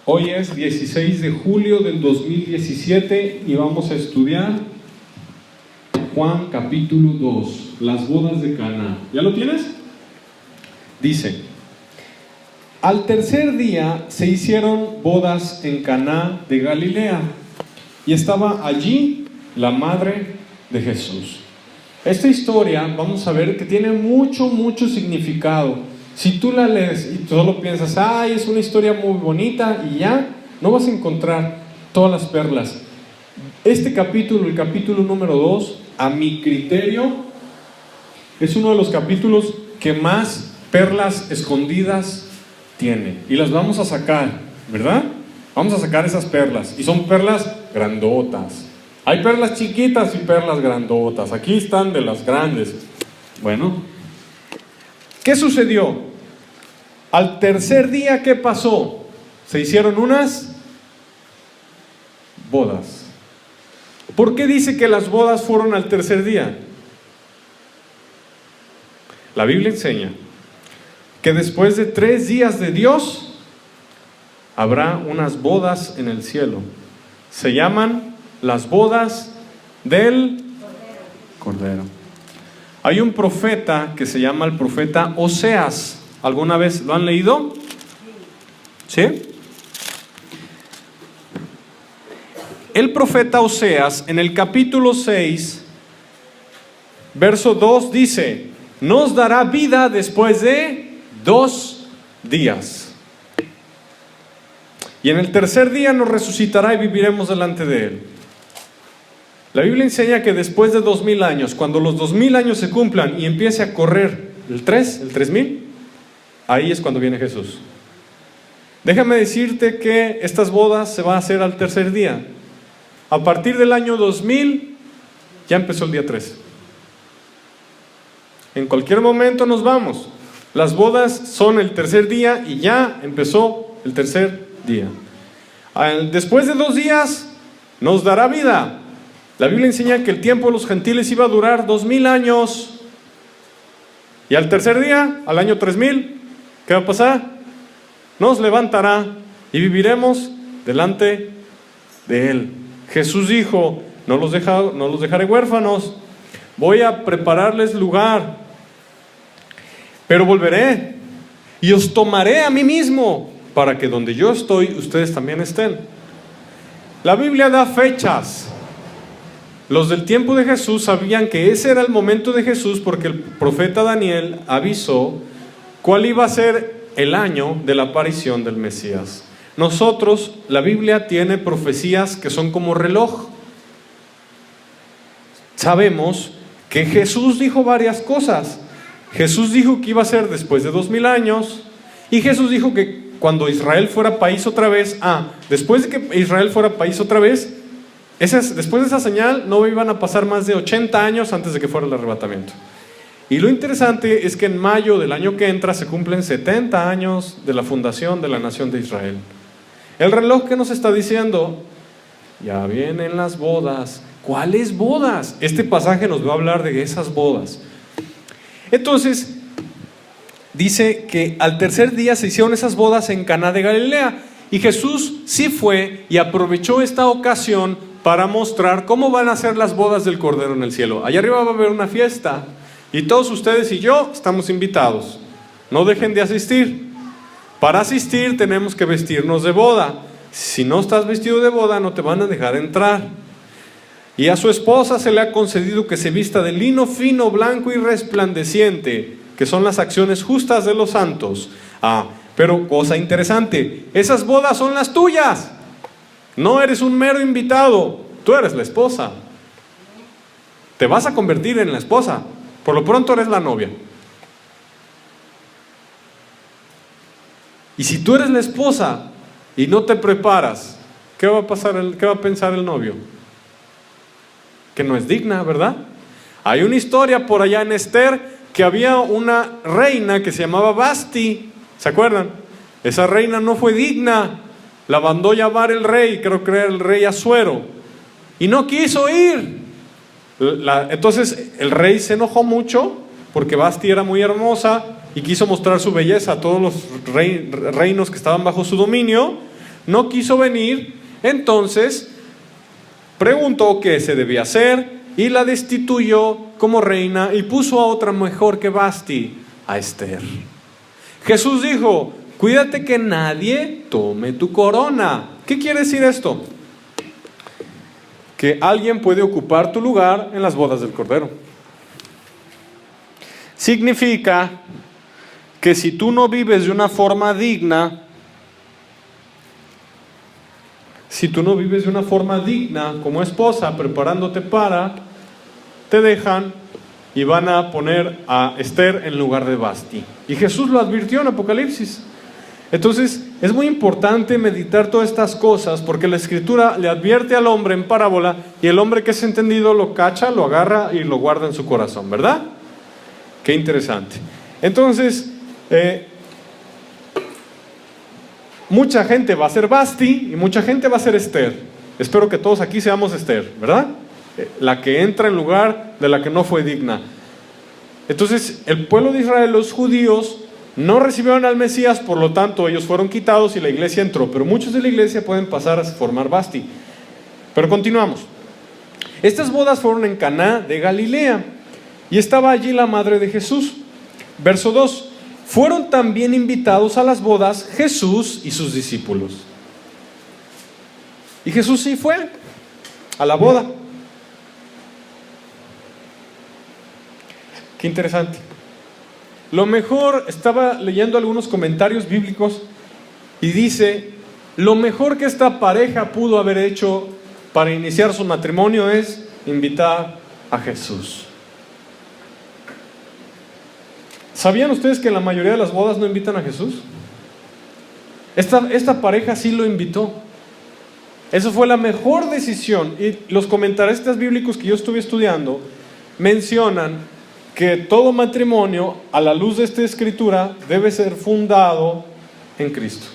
Hoy es 16 de julio del 2017 y vamos a estudiar Juan capítulo 2, las bodas de Caná. ¿Ya lo tienes? Dice: al tercer día se hicieron bodas en Caná de Galilea y estaba allí la madre de Jesús. Esta historia vamos a ver que tiene mucho significado. Si tú la lees y solo piensas, ay, es una historia muy bonita y ya, no vas a encontrar todas las perlas. Este capítulo, el capítulo número 2, a mi criterio, es uno de los capítulos que más perlas escondidas tiene. Y las vamos a sacar, ¿verdad? Vamos a sacar esas perlas. Y son perlas grandotas. Hay perlas chiquitas y perlas grandotas. Aquí están de las grandes. Bueno, ¿qué sucedió? Al tercer día, ¿qué pasó? Se hicieron unas bodas. ¿Por qué dice que las bodas fueron al tercer día? La Biblia enseña que después de 3 días de Dios habrá unas bodas en el cielo. Se llaman las bodas del Cordero. Hay un profeta que se llama el profeta Oseas. ¿Alguna vez lo han leído? ¿Sí? El profeta Oseas, en el capítulo 6, verso 2, dice: nos dará vida después de 2 días. Y en el tercer día nos resucitará y viviremos delante de Él. La Biblia enseña que después de 2000 años, cuando los 2000 años se cumplan y empiece a correr el 3000, ahí es cuando viene Jesús. Déjame decirte que estas bodas se van a hacer al tercer día. A partir del año 2000, ya empezó el día 3. En cualquier momento nos vamos. Las bodas son el tercer día y ya empezó el tercer día. Después de 2 días, nos dará vida. La Biblia enseña que el tiempo de los gentiles iba a durar 2000 años. Y al tercer día, al año 3000, ¿qué va a pasar? Nos levantará y viviremos delante de Él. Jesús dijo: no los dejaré huérfanos, voy a prepararles lugar, pero volveré y os tomaré a mí mismo, para que donde yo estoy, ustedes también estén. La Biblia da fechas. Los del tiempo de Jesús sabían que ese era el momento de Jesús, porque el profeta Daniel avisó cuál iba a ser el año de la aparición del Mesías. Nosotros, la Biblia tiene profecías que son como reloj. Sabemos que Jesús dijo varias cosas. Jesús dijo que iba a ser después de 2000 años, y Jesús dijo que cuando Israel fuera país otra vez, después de que Israel fuera país otra vez, después de esa señal no iban a pasar más de 80 años antes de que fuera el arrebatamiento. Y lo interesante es que en mayo del año que entra se cumplen 70 años de la fundación de la nación de Israel. El reloj que nos está diciendo: ya vienen las bodas. ¿Cuáles bodas? Este pasaje nos va a hablar de esas bodas. Entonces, dice que al tercer día se hicieron esas bodas en Caná de Galilea. Y Jesús sí fue y aprovechó esta ocasión para mostrar cómo van a ser las bodas del Cordero en el cielo. Allá arriba va a haber una fiesta y todos ustedes y yo estamos invitados. No dejen de asistir. Para asistir tenemos que vestirnos de boda. Si no estás vestido de boda, no te van a dejar entrar. Y a su esposa se le ha concedido que se vista de lino fino, blanco y resplandeciente, que son las acciones justas de los santos. Pero cosa interesante, esas bodas son las tuyas. No eres un mero invitado, tú eres la esposa. Te vas a convertir en la esposa. Por lo pronto eres la novia. Y si tú eres la esposa y no te preparas, ¿qué va a pasar? ¿Qué va a pensar el novio? Que no es digna, ¿verdad? Hay una historia por allá en Esther, que había una reina que se llamaba Vasti. ¿Se acuerdan? Esa reina no fue digna. La mandó llamar el rey, creo que era el rey Asuero, y no quiso ir. Entonces el rey se enojó mucho porque Vasti era muy hermosa y quiso mostrar su belleza a todos los reinos que estaban bajo su dominio, no quiso venir, entonces preguntó qué se debía hacer y la destituyó como reina y puso a otra mejor que Vasti, a Esther. Jesús dijo: cuídate que nadie tome tu corona. ¿Qué quiere decir esto? Que alguien puede ocupar tu lugar en las bodas del Cordero. Significa que si tú no vives de una forma digna, como esposa, preparándote te dejan y van a poner a Esther en lugar de Vasti. Y Jesús lo advirtió en Apocalipsis. Entonces, es muy importante meditar todas estas cosas, porque la Escritura le advierte al hombre en parábola, y el hombre que es entendido lo cacha, lo agarra y lo guarda en su corazón, ¿verdad? Qué interesante. Entonces, mucha gente va a ser Vasti y mucha gente va a ser Esther. Espero que todos aquí seamos Esther, ¿verdad? La que entra en lugar de la que no fue digna. Entonces, el pueblo de Israel, los judíos, no recibieron al Mesías, por lo tanto ellos fueron quitados y la iglesia entró. Pero muchos de la iglesia pueden pasar a formar Vasti. Pero continuamos. Estas bodas fueron en Caná de Galilea y estaba allí la madre de Jesús. Verso 2. Fueron también invitados a las bodas Jesús y sus discípulos. Y Jesús sí fue a la boda. Qué interesante. Lo mejor, estaba leyendo algunos comentarios bíblicos y dice: lo mejor que esta pareja pudo haber hecho para iniciar su matrimonio es invitar a Jesús. ¿Sabían ustedes que la mayoría de las bodas no invitan a Jesús? Esta pareja sí lo invitó. Eso fue la mejor decisión. Y los comentaristas bíblicos que yo estuve estudiando mencionan que todo matrimonio, a la luz de esta escritura, debe ser fundado en Cristo.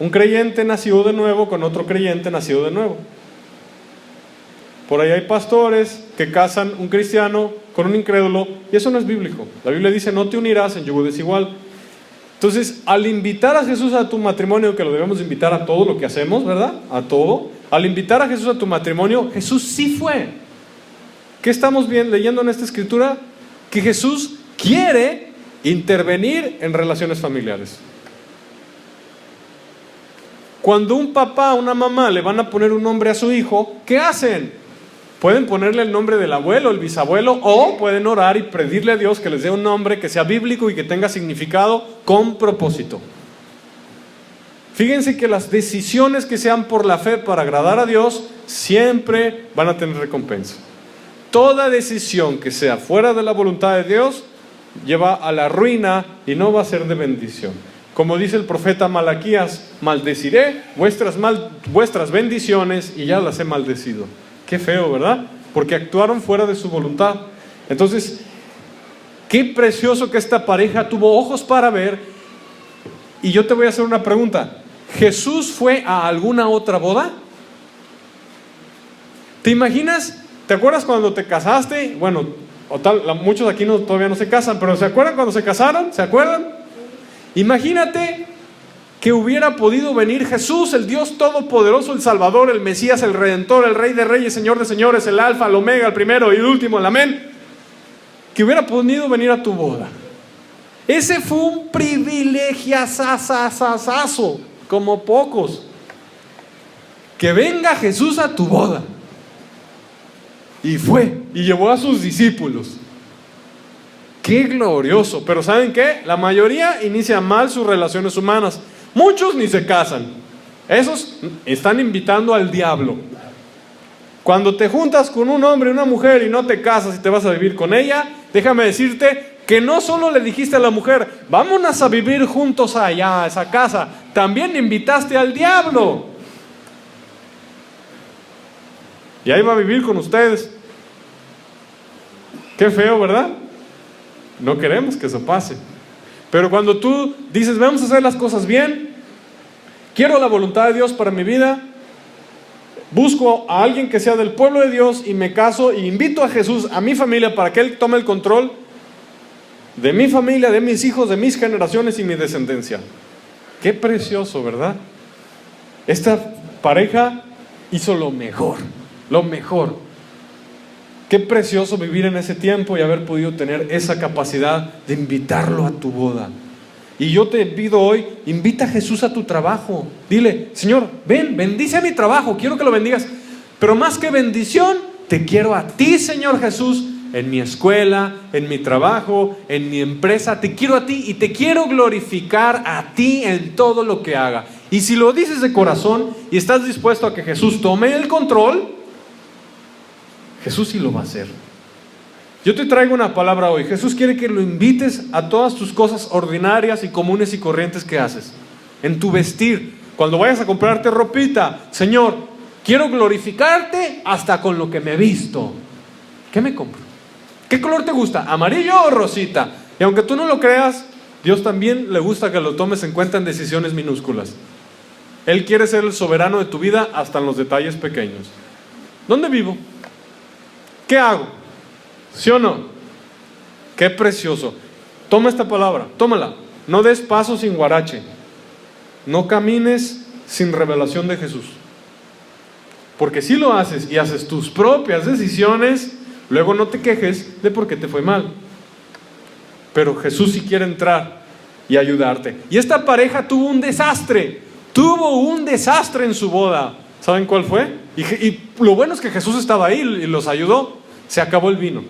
Un creyente nacido de nuevo con otro creyente nacido de nuevo. Por ahí hay pastores que casan un cristiano con un incrédulo, y eso no es bíblico. La Biblia dice: no te unirás en yugo desigual. Entonces, al invitar a Jesús a tu matrimonio, que lo debemos invitar a todo lo que hacemos, ¿verdad? A todo. Al invitar a Jesús a tu matrimonio, Jesús sí fue. ¿Qué estamos leyendo en esta escritura? Que Jesús quiere intervenir en relaciones familiares. Cuando un papá o una mamá le van a poner un nombre a su hijo, ¿qué hacen? Pueden ponerle el nombre del abuelo, el bisabuelo, o pueden orar y pedirle a Dios que les dé un nombre que sea bíblico y que tenga significado con propósito. Fíjense que las decisiones que sean por la fe para agradar a Dios siempre van a tener recompensa. Toda decisión que sea fuera de la voluntad de Dios lleva a la ruina y no va a ser de bendición. Como dice el profeta Malaquías: maldeciré vuestras bendiciones y ya las he maldecido. Qué feo, ¿verdad? Porque actuaron fuera de su voluntad. Entonces, qué precioso que esta pareja tuvo ojos para ver. Y yo te voy a hacer una pregunta: ¿Jesús fue a alguna otra boda? ¿Te imaginas? ¿Te acuerdas cuando te casaste? Bueno, muchos aquí todavía no se casan, pero ¿se acuerdan cuando se casaron? ¿Se acuerdan? Imagínate que hubiera podido venir Jesús, el Dios Todopoderoso, el Salvador, el Mesías, el Redentor, el Rey de Reyes, Señor de Señores, el Alfa, el Omega, el primero y el último, el Amén. Que hubiera podido venir a tu boda. Ese fue un privilegiazazazazo, como pocos. Que venga Jesús a tu boda. Y fue, y llevó a sus discípulos. ¡Qué glorioso! Pero ¿saben qué? La mayoría inicia mal sus relaciones humanas. Muchos ni se casan. Esos están invitando al diablo. Cuando te juntas con un hombre y una mujer y no te casas y te vas a vivir con ella, déjame decirte que no solo le dijiste a la mujer: vámonos a vivir juntos allá, a esa casa, también invitaste al diablo. Y ahí va a vivir con ustedes. Qué feo, ¿verdad? No queremos que eso pase. Pero cuando tú dices: vamos a hacer las cosas bien, quiero la voluntad de Dios para mi vida, busco a alguien que sea del pueblo de Dios y me caso y invito a Jesús a mi familia para que Él tome el control de mi familia, de mis hijos, de mis generaciones y mi descendencia. Qué precioso, ¿verdad? Esta pareja hizo lo mejor, lo mejor. Qué precioso vivir en ese tiempo y haber podido tener esa capacidad de invitarlo a tu boda. Y yo te pido hoy, invita a Jesús a tu trabajo. Dile, Señor, ven, bendice a mi trabajo, quiero que lo bendigas. Pero más que bendición, te quiero a ti, Señor Jesús, en mi escuela, en mi trabajo, en mi empresa. Te quiero a ti y te quiero glorificar a ti en todo lo que haga. Y si lo dices de corazón y estás dispuesto a que Jesús tome el control, Jesús sí lo va a hacer. Yo te traigo una palabra hoy. Jesús quiere que lo invites a todas tus cosas ordinarias y comunes y corrientes que haces. En tu vestir, cuando vayas a comprarte ropita, Señor, quiero glorificarte hasta con lo que me he visto. ¿Qué me compro? ¿Qué color te gusta? ¿Amarillo o rosita? Y aunque tú no lo creas, Dios también le gusta que lo tomes en cuenta en decisiones minúsculas. Él quiere ser el soberano de tu vida hasta en los detalles pequeños. ¿Dónde vivo? ¿Qué hago? ¿Sí o no? Qué precioso. Toma esta palabra, tómala. No des paso sin guarache. No camines sin revelación de Jesús. Porque si lo haces y haces tus propias decisiones, luego no te quejes de por qué te fue mal. Pero Jesús sí quiere entrar y ayudarte. Y esta pareja tuvo un desastre en su boda. ¿Saben cuál fue? Y lo bueno es que Jesús estaba ahí y los ayudó. Se acabó el vino.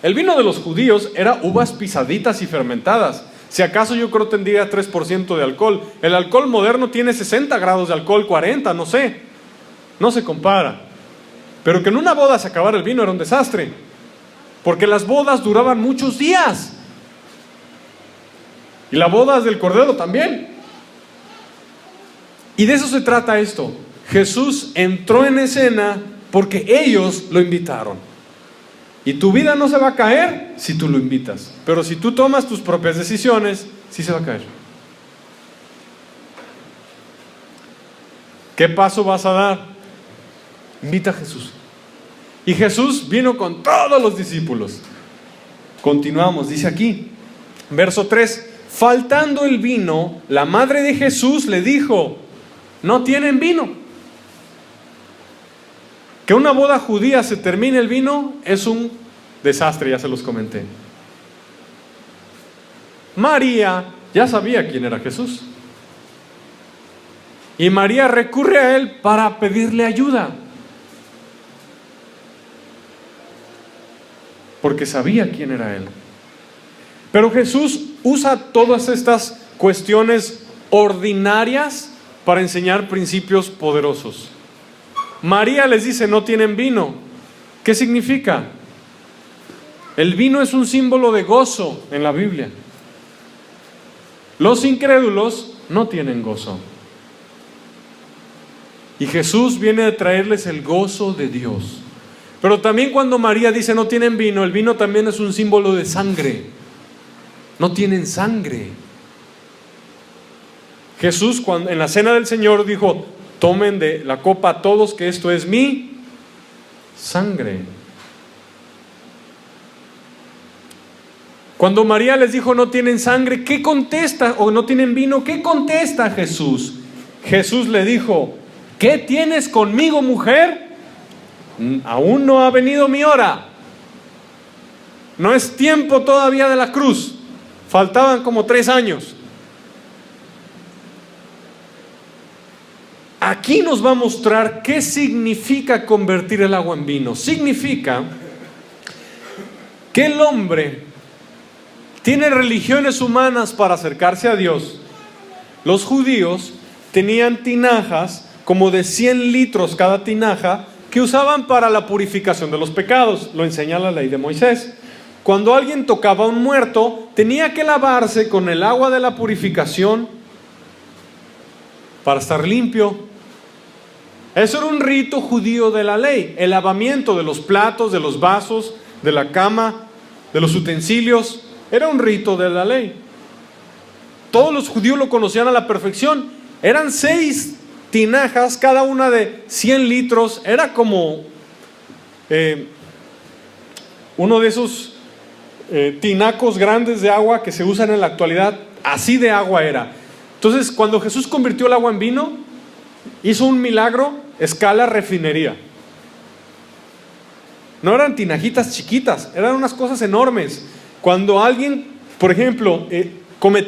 El vino de los judíos era uvas pisaditas y fermentadas. Si acaso yo creo tendría 3% de alcohol. El alcohol moderno tiene 60 grados de alcohol, 40, no sé. No se compara. Pero que en una boda se acabara el vino era un desastre. Porque las bodas duraban muchos días. Y las bodas del Cordero también. Y de eso se trata esto. Jesús entró en escena porque ellos lo invitaron. Y tu vida no se va a caer si tú lo invitas. Pero si tú tomas tus propias decisiones, sí se va a caer. ¿Qué paso vas a dar? Invita a Jesús. Y Jesús vino con todos los discípulos. Continuamos, dice aquí, verso 3. Faltando el vino, la madre de Jesús le dijo, ¿no tienen vino? Que una boda judía se termine el vino es un desastre, ya se los comenté. María ya sabía quién era Jesús. Y María recurre a él para pedirle ayuda. Porque sabía quién era él. Pero Jesús usa todas estas cuestiones ordinarias para enseñar principios poderosos. María les dice, no tienen vino. ¿Qué significa? El vino es un símbolo de gozo en la Biblia. Los incrédulos no tienen gozo. Y Jesús viene a traerles el gozo de Dios. Pero también cuando María dice no tienen vino, el vino también es un símbolo de sangre. No tienen sangre. Jesús en la cena del Señor dijo, tomen de la copa todos, que esto es mi sangre. Cuando María les dijo no tienen sangre, ¿qué contesta? O no tienen vino, ¿qué contesta Jesús? Jesús le dijo, ¿qué tienes conmigo, mujer? Aún no ha venido mi hora. No es tiempo todavía de la cruz. Faltaban como 3 años. Aquí nos va a mostrar qué significa convertir el agua en vino. Significa que el hombre tiene religiones humanas para acercarse a Dios. Los judíos tenían tinajas como de 100 litros cada tinaja que usaban para la purificación de los pecados. Lo enseña la ley de Moisés. Cuando alguien tocaba a un muerto, tenía que lavarse con el agua de la purificación para estar limpio. Eso era un rito judío de la ley, el lavamiento de los platos, de los vasos, de la cama, de los utensilios. Era un rito de la ley. Todos los judíos lo conocían a la perfección. Eran 6 tinajas, cada una de 100 litros. Era como uno de esos tinacos grandes de agua que se usan en la actualidad. Así de agua era. Entonces, cuando Jesús convirtió el agua en vino, hizo un milagro escala refinería. No eran tinajitas chiquitas, eran unas cosas enormes. Cuando alguien, por ejemplo,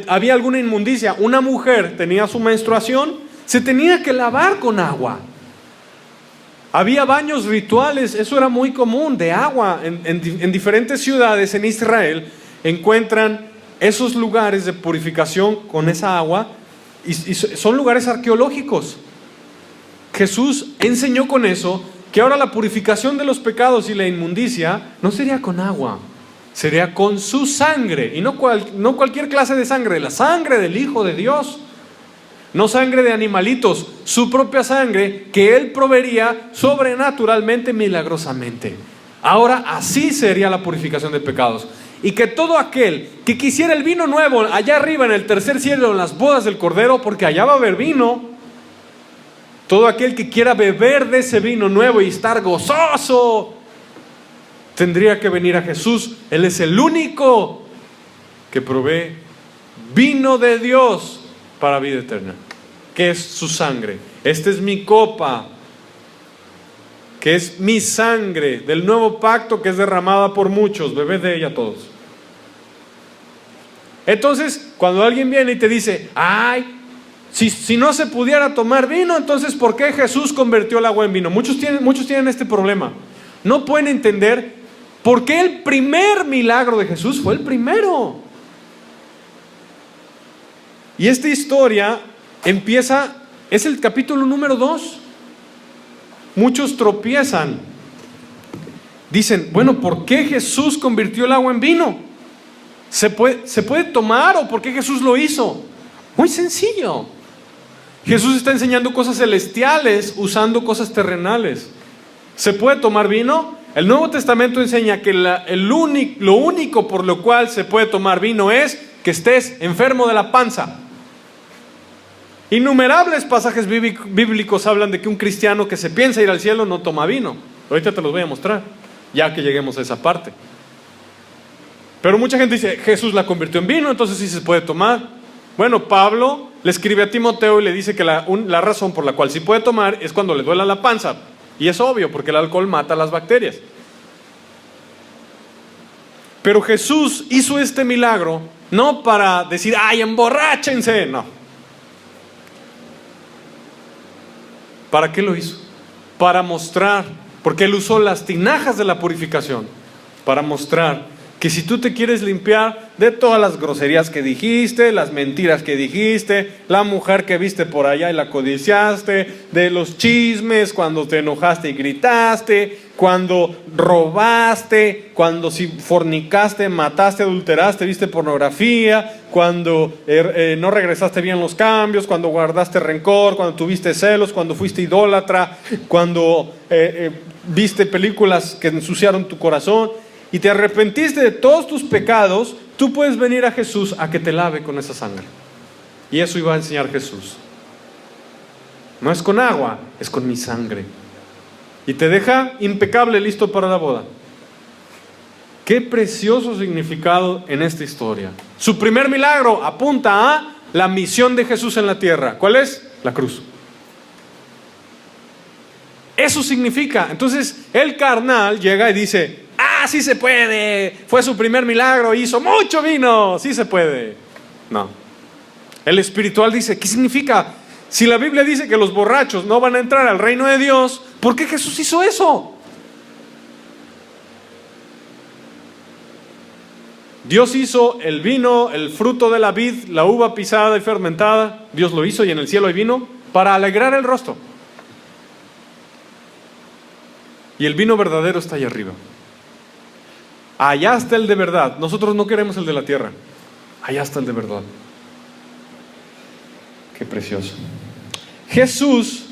había alguna inmundicia, una mujer tenía su menstruación, se tenía que lavar con agua. Había baños rituales, eso era muy común, de agua. En diferentes ciudades en Israel encuentran esos lugares de purificación con esa agua y son lugares arqueológicos. Jesús enseñó con eso que ahora la purificación de los pecados y la inmundicia no sería con agua, sería con su sangre, y no cualquier clase de sangre, la sangre del Hijo de Dios, no sangre de animalitos, su propia sangre que Él proveería sobrenaturalmente, milagrosamente. Ahora así sería la purificación de pecados, y que todo aquel que quisiera el vino nuevo allá arriba en el tercer cielo, en las bodas del Cordero, porque allá va a haber vino, todo aquel que quiera beber de ese vino nuevo y estar gozoso, tendría que venir a Jesús. Él es el único que provee vino de Dios para vida eterna, que es su sangre. Esta es mi copa, que es mi sangre del nuevo pacto, que es derramada por muchos. Bebed de ella todos. Entonces, cuando alguien viene y te dice, ay, si no se pudiera tomar vino, entonces ¿por qué Jesús convirtió el agua en vino? Muchos tienen este problema. No pueden entender por qué el primer milagro de Jesús fue el primero. Y esta historia empieza, es el capítulo número 2. Muchos tropiezan. Dicen, bueno, ¿por qué Jesús convirtió el agua en vino? ¿Se puede tomar o por qué Jesús lo hizo? Muy sencillo. Jesús está enseñando cosas celestiales usando cosas terrenales. ¿Se puede tomar vino? El Nuevo Testamento enseña que lo único por lo cual se puede tomar vino es que estés enfermo de la panza. Innumerables pasajes bíblicos hablan de que un cristiano que se piensa ir al cielo no toma vino. Ahorita te los voy a mostrar, ya que lleguemos a esa parte. Pero mucha gente dice, Jesús la convirtió en vino, entonces sí se puede tomar. Bueno, Pablo le escribe a Timoteo y le dice que la razón por la cual sí puede tomar es cuando le duela la panza. Y es obvio, porque el alcohol mata las bacterias. Pero Jesús hizo este milagro no para decir, ¡ay, emborráchense! No. ¿Para qué lo hizo? Para mostrar, porque Él usó las tinajas de la purificación, para mostrar que si tú te quieres limpiar de todas las groserías que dijiste, las mentiras que dijiste, la mujer que viste por allá y la codiciaste, de los chismes, cuando te enojaste y gritaste, cuando robaste, cuando si fornicaste, mataste, adulteraste, viste pornografía, cuando no regresaste bien los cambios, cuando guardaste rencor, cuando tuviste celos, cuando fuiste idólatra, cuando viste películas que ensuciaron tu corazón y te arrepentiste de todos tus pecados, tú puedes venir a Jesús a que te lave con esa sangre. Y eso iba a enseñar Jesús. No es con agua, es con mi sangre. Y te deja impecable, listo para la boda. Qué precioso significado en esta historia. Su primer milagro apunta a la misión de Jesús en la tierra. ¿Cuál es? La cruz. Eso significa. Entonces el carnal llega y dice, sí se puede, fue su primer milagro, hizo mucho vino, sí se puede. No. El espiritual dice, ¿qué significa? Si la Biblia dice que los borrachos no van a entrar al reino de Dios, ¿por qué Jesús hizo eso? Dios hizo el vino, el fruto de la vid, la uva pisada y fermentada. Dios lo hizo y en el cielo hay vino para alegrar el rostro. Y el vino verdadero está allá arriba. Allá está el de verdad. Nosotros no queremos el de la tierra. Allá está el de verdad. Qué precioso. Jesús,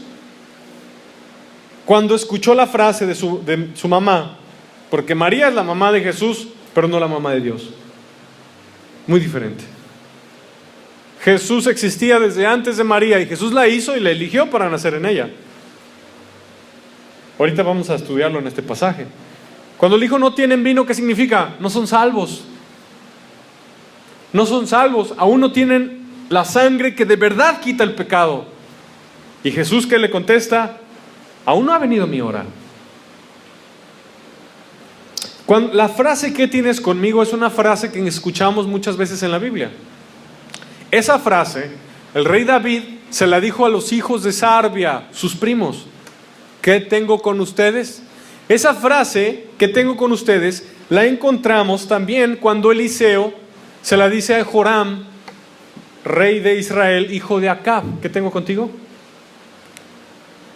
cuando escuchó la frase de su mamá, porque María es la mamá de Jesús, pero no la mamá de Dios. Muy diferente. Jesús existía desde antes de María y Jesús la hizo y la eligió para nacer en ella. Ahorita vamos a estudiarlo en este pasaje. Cuando le dijo no tienen vino, ¿qué significa? No son salvos. No son salvos, aún no tienen la sangre que de verdad quita el pecado. ¿Y Jesús qué le contesta? Aún no ha venido mi hora. La frase ¿qué tienes conmigo? Es una frase que escuchamos muchas veces en la Biblia. Esa frase, el rey David se la dijo a los hijos de Sarbia, sus primos. ¿Qué tengo con ustedes? Esa frase, ¿qué tengo con ustedes?, la encontramos también cuando Eliseo se la dice a Joram, rey de Israel, hijo de Acab. ¿Qué tengo contigo?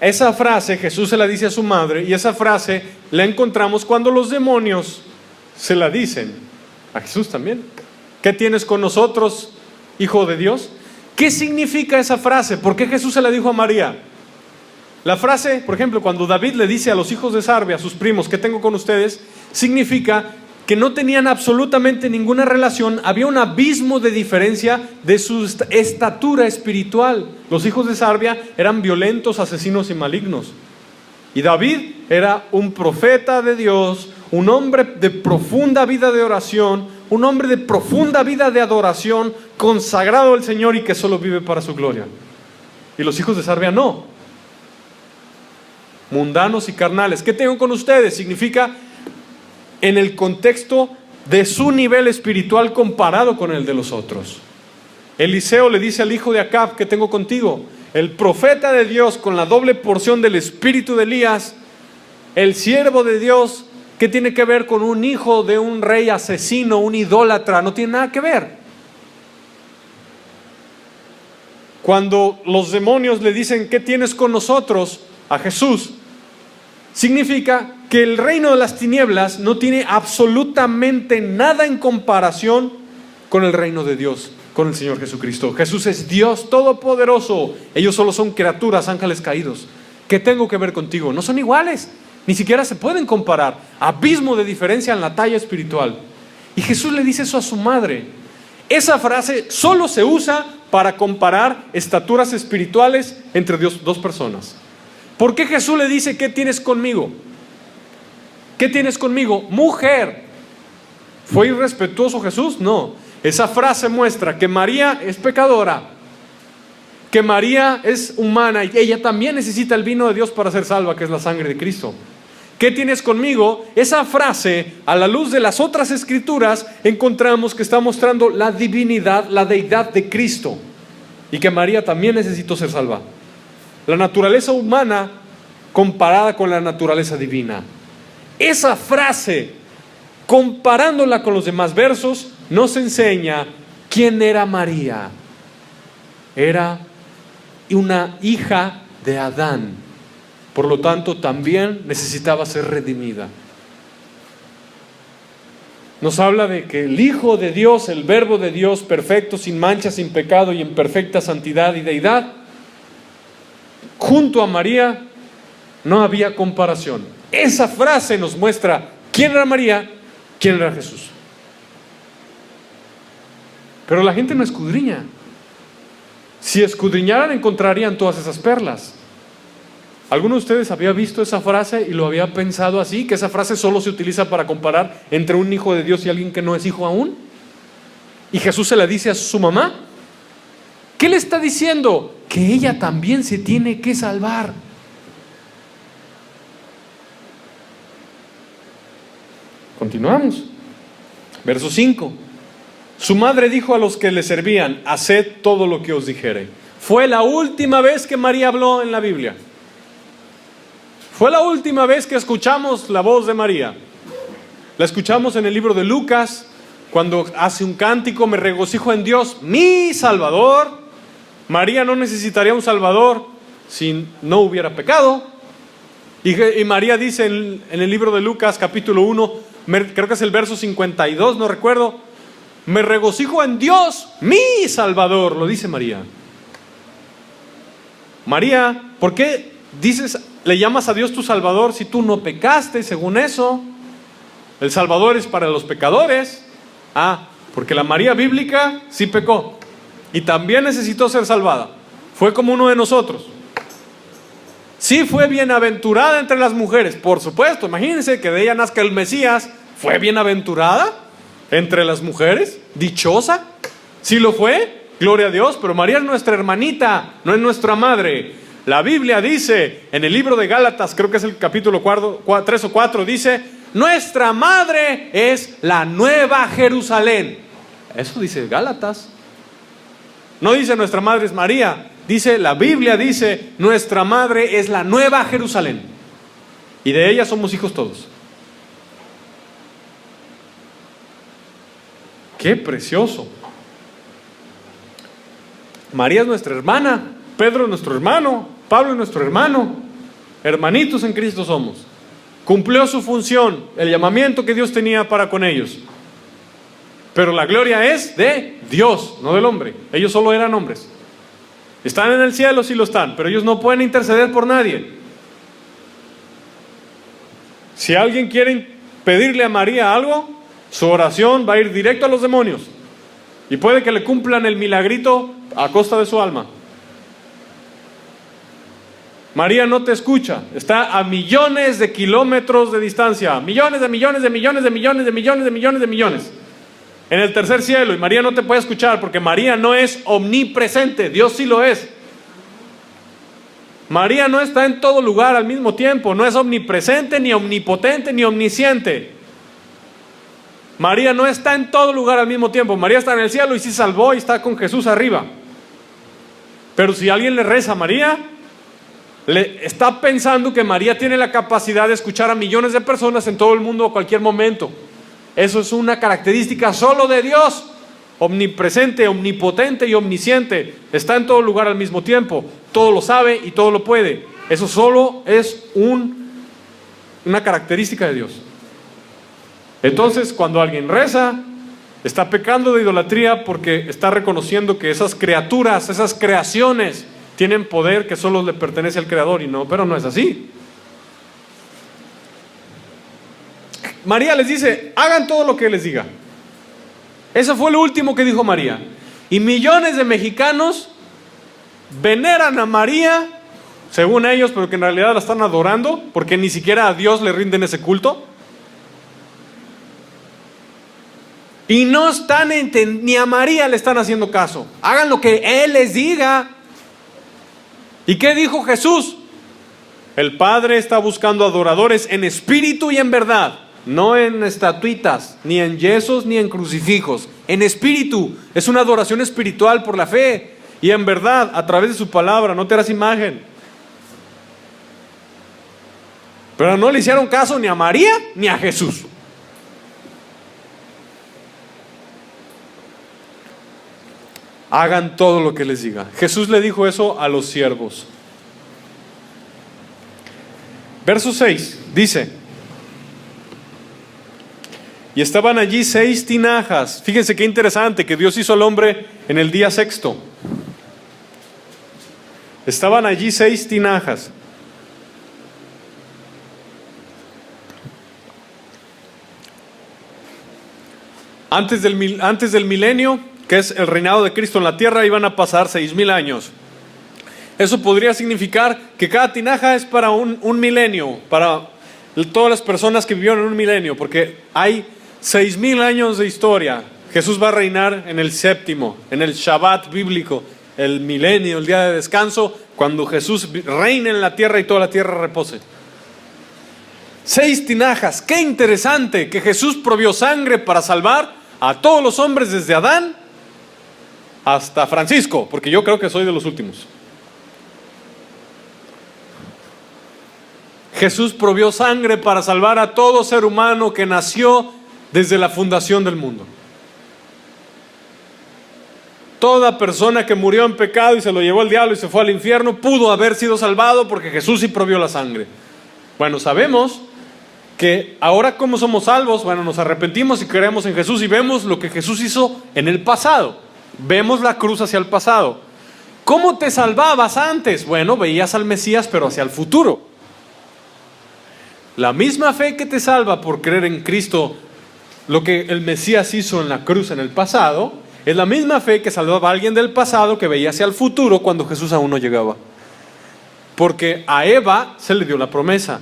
Esa frase Jesús se la dice a su madre, y esa frase la encontramos cuando los demonios se la dicen a Jesús también. ¿Qué tienes con nosotros, hijo de Dios? ¿Qué significa esa frase? ¿Por qué Jesús se la dijo a María? La frase, por ejemplo, cuando David le dice a los hijos de Sarbia, a sus primos, ¿qué tengo con ustedes?, significa que no tenían absolutamente ninguna relación, había un abismo de diferencia de su estatura espiritual. Los hijos de Sarbia eran violentos, asesinos y malignos. Y David era un profeta de Dios, un hombre de profunda vida de oración, un hombre de profunda vida de adoración, consagrado al Señor y que solo vive para su gloria. Y los hijos de Sarbia no. Mundanos y carnales. ¿Qué tengo con ustedes? Significa en el contexto de su nivel espiritual comparado con el de los otros. Eliseo le dice al hijo de Acab, ¿qué tengo contigo? El profeta de Dios con la doble porción del espíritu de Elías, el siervo de Dios, ¿qué tiene que ver con un hijo de un rey asesino, un idólatra? No tiene nada que ver. Cuando los demonios le dicen, ¿qué tienes con nosotros?, a Jesús, significa que el reino de las tinieblas no tiene absolutamente nada en comparación con el reino de Dios, con el Señor Jesucristo. Jesús es Dios todopoderoso, ellos solo son criaturas, ángeles caídos. ¿Qué tengo que ver contigo? No son iguales, ni siquiera se pueden comparar. Abismo de diferencia en la talla espiritual. Y Jesús le dice eso a su madre. Esa frase solo se usa para comparar estaturas espirituales entre dos personas. ¿Por qué Jesús le dice, ¿qué tienes conmigo? ¿Qué tienes conmigo? Mujer. ¿Fue irrespetuoso Jesús? No. Esa frase muestra que María es pecadora, que María es humana y ella también necesita el vino de Dios para ser salva, que es la sangre de Cristo. ¿Qué tienes conmigo? Esa frase, a la luz de las otras escrituras, encontramos que está mostrando la divinidad, la deidad de Cristo, y que María también necesitó ser salva. La naturaleza humana comparada con la naturaleza divina. Esa frase, comparándola con los demás versos, nos enseña quién era María. Era una hija de Adán. Por lo tanto, también necesitaba ser redimida. Nos habla de que el Hijo de Dios, el Verbo de Dios, perfecto, sin mancha, sin pecado y en perfecta santidad y deidad, junto a María no había comparación. Esa frase nos muestra quién era María, quién era Jesús. Pero la gente no escudriña. Si escudriñaran, encontrarían todas esas perlas. ¿Alguno de ustedes había visto esa frase y lo había pensado así? Que esa frase solo se utiliza para comparar entre un hijo de Dios y alguien que no es hijo aún. Y Jesús se la dice a su mamá. ¿Qué le está diciendo? Que ella también se tiene que salvar. Continuamos. Verso 5. Su madre dijo a los que le servían, haced todo lo que os dijere. Fue la última vez que María habló en la Biblia. Fue la última vez que escuchamos la voz de María. La escuchamos en el libro de Lucas, cuando hace un cántico, me regocijo en Dios, mi Salvador. María no necesitaría un Salvador si no hubiera pecado. Y María dice en el libro de Lucas, capítulo 1, creo que es el verso 52, no recuerdo, me regocijo en Dios, mi Salvador, lo dice María. María, ¿por qué le llamas a Dios tu Salvador si tú no pecaste según eso? El Salvador es para los pecadores. Porque la María bíblica sí pecó y también necesitó ser salvada. Fue como uno de nosotros. Sí fue bienaventurada entre las mujeres, por supuesto. Imagínense que de ella nazca el Mesías. ¿Fue bienaventurada entre las mujeres? ¿Dichosa? Sí lo fue, gloria a Dios. Pero María es nuestra hermanita, no es nuestra madre. La Biblia dice, en el libro de Gálatas, creo que es el capítulo 3 o 4, dice, nuestra madre es la nueva Jerusalén. Eso dice Gálatas. No dice nuestra madre es María. Dice, la Biblia dice, nuestra madre es la nueva Jerusalén. Y de ella somos hijos todos. ¡Qué precioso! María es nuestra hermana, Pedro es nuestro hermano, Pablo es nuestro hermano. Hermanitos en Cristo somos. Cumplió su función, el llamamiento que Dios tenía para con ellos. Pero la gloria es de Dios, no del hombre. Ellos solo eran hombres. Están en el cielo, sí lo están, pero ellos no pueden interceder por nadie. Si alguien quiere pedirle a María algo, su oración va a ir directo a los demonios. Y puede que le cumplan el milagrito a costa de su alma. María no te escucha, está a millones de kilómetros de distancia, millones de millones de millones de millones de millones de millones de millones, en el tercer cielo, y María no te puede escuchar porque María no es omnipresente, Dios sí lo es. María no está en todo lugar al mismo tiempo, no es omnipresente, ni omnipotente, ni omnisciente. María no está en todo lugar al mismo tiempo. María está en el cielo y sí salvó y está con Jesús arriba. Pero si alguien le reza a María, le está pensando que María tiene la capacidad de escuchar a millones de personas en todo el mundo a cualquier momento. Eso es una característica solo de Dios, omnipresente, omnipotente y omnisciente. Está en todo lugar al mismo tiempo, todo lo sabe y todo lo puede. Eso solo es una característica de Dios. Entonces, cuando alguien reza, está pecando de idolatría porque está reconociendo que esas criaturas, esas creaciones, tienen poder que solo le pertenece al Creador, y no, pero no es así. María les dice, hagan todo lo que les diga. Eso fue lo último que dijo María. Y millones de mexicanos veneran a María, según ellos, pero que en realidad la están adorando, porque ni siquiera a Dios le rinden ese culto. Y no están ni a María le están haciendo caso. Hagan lo que Él les diga. ¿Y qué dijo Jesús? El Padre está buscando adoradores en espíritu y en verdad. No en estatuitas, ni en yesos, ni en crucifijos. En espíritu. Es una adoración espiritual por la fe. Y en verdad, a través de su palabra. No te harás imagen. Pero no le hicieron caso ni a María ni a Jesús. Hagan todo lo que les diga. Jesús le dijo eso a los siervos. Verso 6 dice: y estaban allí 6 tinajas. Fíjense qué interesante que Dios hizo al hombre en el día sexto. Estaban allí 6 tinajas. Antes del milenio, que es el reinado de Cristo en la tierra, iban a pasar 6,000 años. Eso podría significar que cada tinaja es para un milenio, para todas las personas que vivieron en un milenio, porque hay 6,000 años de historia. Jesús va a reinar en el séptimo, en el Shabbat bíblico, el milenio, el día de descanso, cuando Jesús reine en la tierra y toda la tierra repose. 6 tinajas. Qué interesante que Jesús provió sangre para salvar a todos los hombres desde Adán hasta Francisco, porque yo creo que soy de los últimos. Jesús provió sangre para salvar a todo ser humano que nació desde la fundación del mundo. Toda persona que murió en pecado y se lo llevó el diablo y se fue al infierno pudo haber sido salvado porque Jesús sí provió la sangre. Bueno, sabemos que ahora, ¿cómo somos salvos? Bueno, nos arrepentimos y creemos en Jesús y vemos lo que Jesús hizo en el pasado. Vemos la cruz hacia el pasado. ¿Cómo te salvabas antes? Bueno, veías al Mesías, pero hacia el futuro. La misma fe que te salva por creer en Cristo, lo que el Mesías hizo en la cruz en el pasado, es la misma fe que salvaba a alguien del pasado que veía hacia el futuro cuando Jesús aún no llegaba. Porque a Eva se le dio la promesa: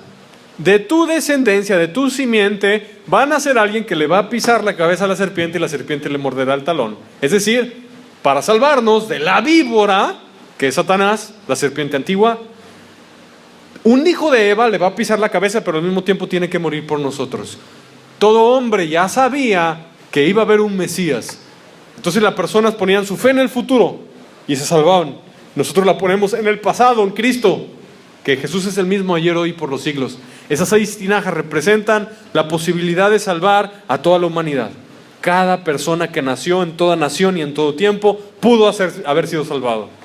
de tu descendencia, de tu simiente, van a ser alguien que le va a pisar la cabeza a la serpiente y la serpiente le morderá el talón. Es decir, para salvarnos de la víbora, que es Satanás, la serpiente antigua. Un hijo de Eva le va a pisar la cabeza, pero al mismo tiempo tiene que morir por nosotros. Todo hombre ya sabía que iba a haber un Mesías. Entonces las personas ponían su fe en el futuro y se salvaban. Nosotros la ponemos en el pasado, en Cristo, que Jesús es el mismo ayer, hoy y por los siglos. Esas 6 tinajas representan la posibilidad de salvar a toda la humanidad. Cada persona que nació en toda nación y en todo tiempo pudo haber sido salvado.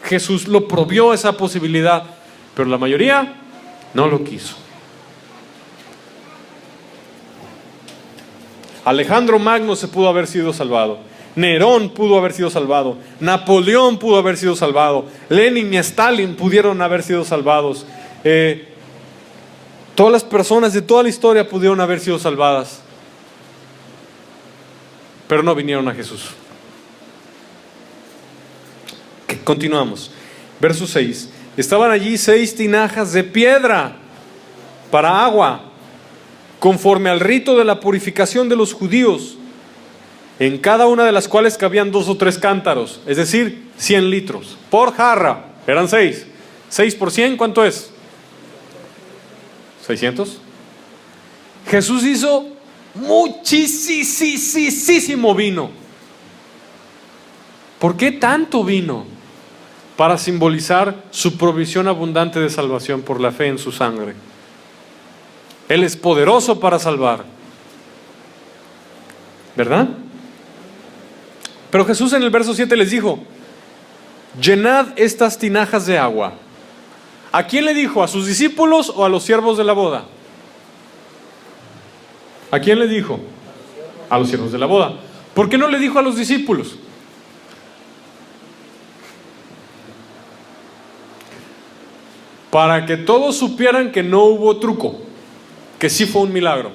Jesús lo provió esa posibilidad, pero la mayoría no lo quiso. Alejandro Magno se pudo haber sido salvado. Nerón pudo haber sido salvado. Napoleón pudo haber sido salvado. Lenin y Stalin pudieron haber sido salvados. Todas las personas de toda la historia pudieron haber sido salvadas, pero no vinieron a Jesús. Continuamos. Verso 6. Estaban allí 6 tinajas de piedra para agua, conforme al rito de la purificación de los judíos, en cada una de las cuales cabían 2 o 3 cántaros, es decir, 100 litros por jarra. Eran 6. 6 por 100, ¿cuánto es? 600. Jesús hizo muchísimo vino. ¿Por qué tanto vino? Para simbolizar su provisión abundante de salvación por la fe en su sangre. Él es poderoso para salvar, ¿verdad? Pero Jesús en el verso 7 les dijo: llenad estas tinajas de agua. ¿A quién le dijo? ¿A sus discípulos o a los siervos de la boda? ¿A quién le dijo? A los siervos de la boda. ¿Por qué no le dijo a los discípulos? Para que todos supieran que no hubo truco, que sí fue un milagro.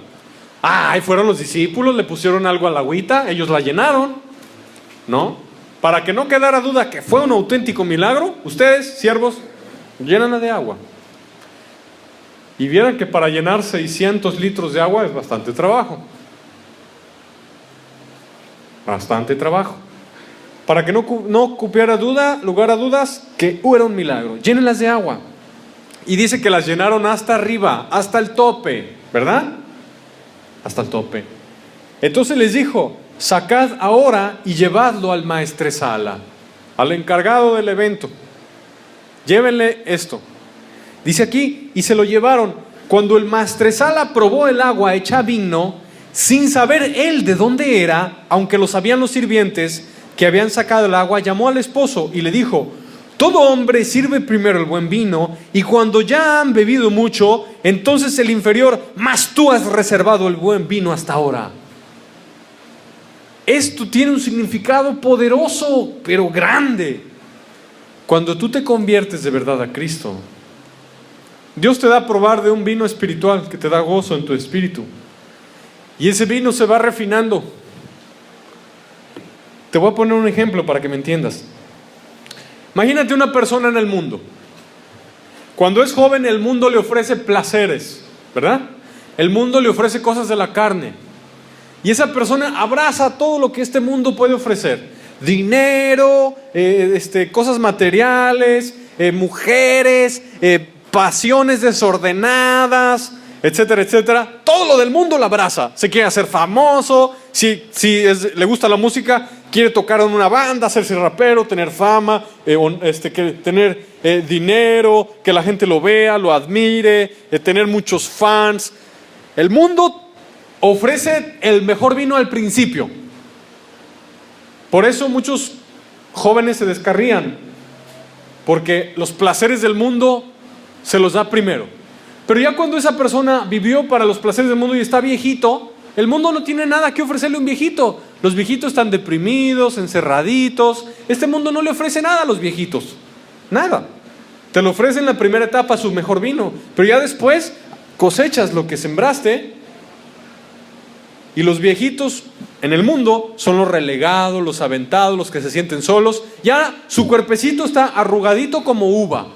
Ahí fueron los discípulos, le pusieron algo a la agüita, ellos la llenaron, ¿no? Para que no quedara duda que fue un auténtico milagro, ustedes, siervos, llénala de agua. Y vieran que para llenar 600 litros de agua es bastante trabajo. Bastante trabajo. Para que no cupiera lugar a dudas que era un milagro. Llénenlas de agua. Y dice que las llenaron hasta arriba, hasta el tope, ¿verdad? Hasta el tope. Entonces les dijo: sacad ahora y llevadlo al maestresala, al encargado del evento. Llévenle esto. Dice aquí: y se lo llevaron. Cuando el maestresala probó el agua hecha vino, sin saber él de dónde era, aunque lo sabían los sirvientes que habían sacado el agua, llamó al esposo y le dijo: todo hombre sirve primero el buen vino, y cuando ya han bebido mucho, entonces el inferior, mas tú has reservado el buen vino hasta ahora. Esto tiene un significado poderoso, pero grande. Cuando tú te conviertes de verdad a Cristo, Dios te da a probar de un vino espiritual que te da gozo en tu espíritu, y ese vino se va refinando. Te voy a poner un ejemplo para que me entiendas. Imagínate una persona en el mundo. Cuando es joven, el mundo le ofrece placeres, ¿verdad? El mundo le ofrece cosas de la carne, y esa persona abraza todo lo que este mundo puede ofrecer: dinero, cosas materiales, mujeres, pasiones desordenadas, etcétera, etcétera. Todo lo del mundo lo abraza. Se quiere hacer famoso. Si le gusta la música, quiere tocar en una banda, hacerse rapero, tener fama, tener dinero, que la gente lo vea, lo admire, tener muchos fans. El mundo ofrece el mejor vino al principio. Por eso muchos jóvenes se descarrían, porque los placeres del mundo se los da primero. Pero ya cuando esa persona vivió para los placeres del mundo y está viejito, el mundo no tiene nada que ofrecerle a un viejito. Los viejitos están deprimidos, encerraditos. Este mundo no le ofrece nada a los viejitos. Nada. Te lo ofrece en la primera etapa su mejor vino, pero ya después cosechas lo que sembraste. Y los viejitos en el mundo son los relegados, los aventados, los que se sienten solos. Ya su cuerpecito está arrugadito como uva.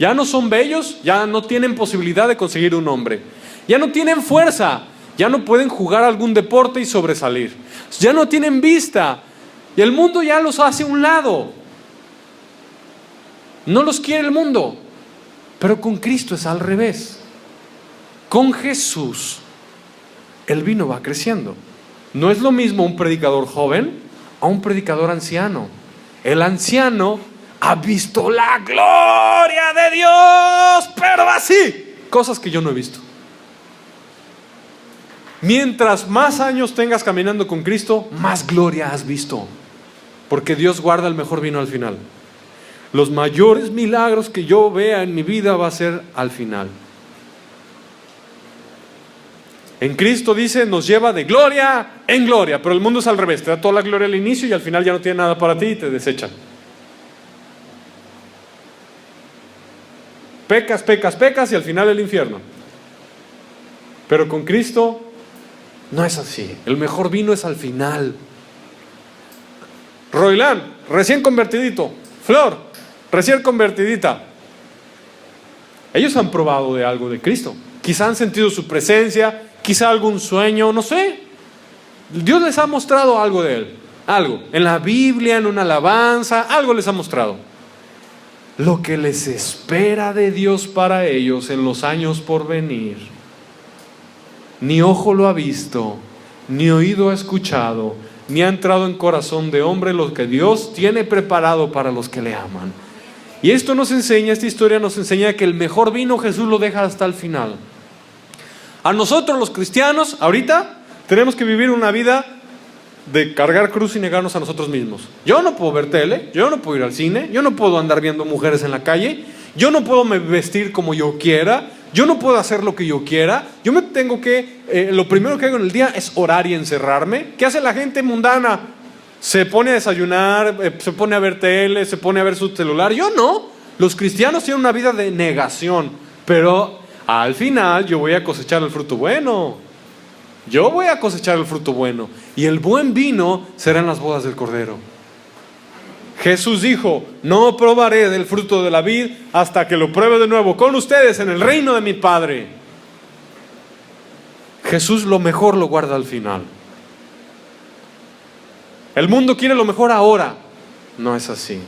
Ya no son bellos, ya no tienen posibilidad de conseguir un hombre. Ya no tienen fuerza, ya no pueden jugar algún deporte y sobresalir. Ya no tienen vista, y el mundo ya los hace a un lado. no los quiere el mundo. Pero con Cristo es al revés. Con Jesús el vino va creciendo. No es lo mismo un predicador joven a un predicador anciano. El anciano ha visto la gloria de Dios, pero así, cosas que yo no he visto. Mientras más años tengas caminando con Cristo, más gloria has visto, porque Dios guarda el mejor vino al final. Los mayores milagros que yo vea en mi vida va a ser al final. En Cristo, dice, nos lleva de gloria en gloria, pero el mundo es al revés, te da toda la gloria al inicio y al final ya no tiene nada para ti y te desechan. Pecas, pecas, pecas y al final el infierno. Pero con Cristo no es así, el mejor vino es al final. Roilán, recién convertidito. Flor, recién convertidita. Ellos han probado de algo de Cristo. Quizá han sentido su presencia, quizá algún sueño, no sé. Dios les ha mostrado algo de Él. Algo. En la Biblia, en una alabanza, algo les ha mostrado. Lo que les espera de Dios para ellos en los años por venir. Ni ojo lo ha visto, ni oído ha escuchado, ni ha entrado en corazón de hombre lo que Dios tiene preparado para los que le aman. Y esto nos enseña, esta historia nos enseña que el mejor vino Jesús lo deja hasta el final. A nosotros los cristianos, ahorita, tenemos que vivir una vida de cargar cruz y negarnos a nosotros mismos. Yo no puedo ver tele, yo no puedo ir al cine, yo no puedo andar viendo mujeres en la calle, yo no puedo vestir como yo quiera, yo no puedo hacer lo que yo quiera. Yo me tengo que, lo primero que hago en el día es orar y encerrarme. ¿Qué hace la gente mundana? Se pone a desayunar, se pone a ver tele, se pone a ver su celular. Yo no. Los cristianos tienen una vida de negación, pero al final yo voy a cosechar el fruto bueno. Yo voy a cosechar el fruto bueno. Y el buen vino será en las bodas del Cordero. Jesús dijo, no probaré del fruto de la vid hasta que lo pruebe de nuevo con ustedes en el reino de mi Padre. Jesús lo mejor lo guarda al final. El mundo quiere lo mejor ahora. No es así.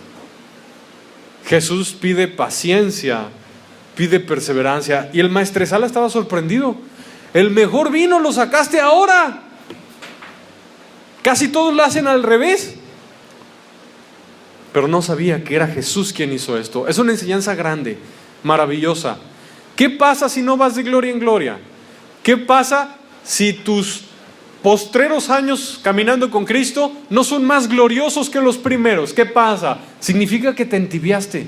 Jesús pide paciencia, pide perseverancia. Y el maestresala estaba sorprendido. El mejor vino lo sacaste ahora. Casi todos lo hacen al revés. Pero no sabía que era Jesús quien hizo esto. Es una enseñanza grande, maravillosa. ¿Qué pasa si no vas de gloria en gloria? ¿Qué pasa si tus postreros años caminando con Cristo no son más gloriosos que los primeros? ¿Qué pasa? Significa que te entibiaste.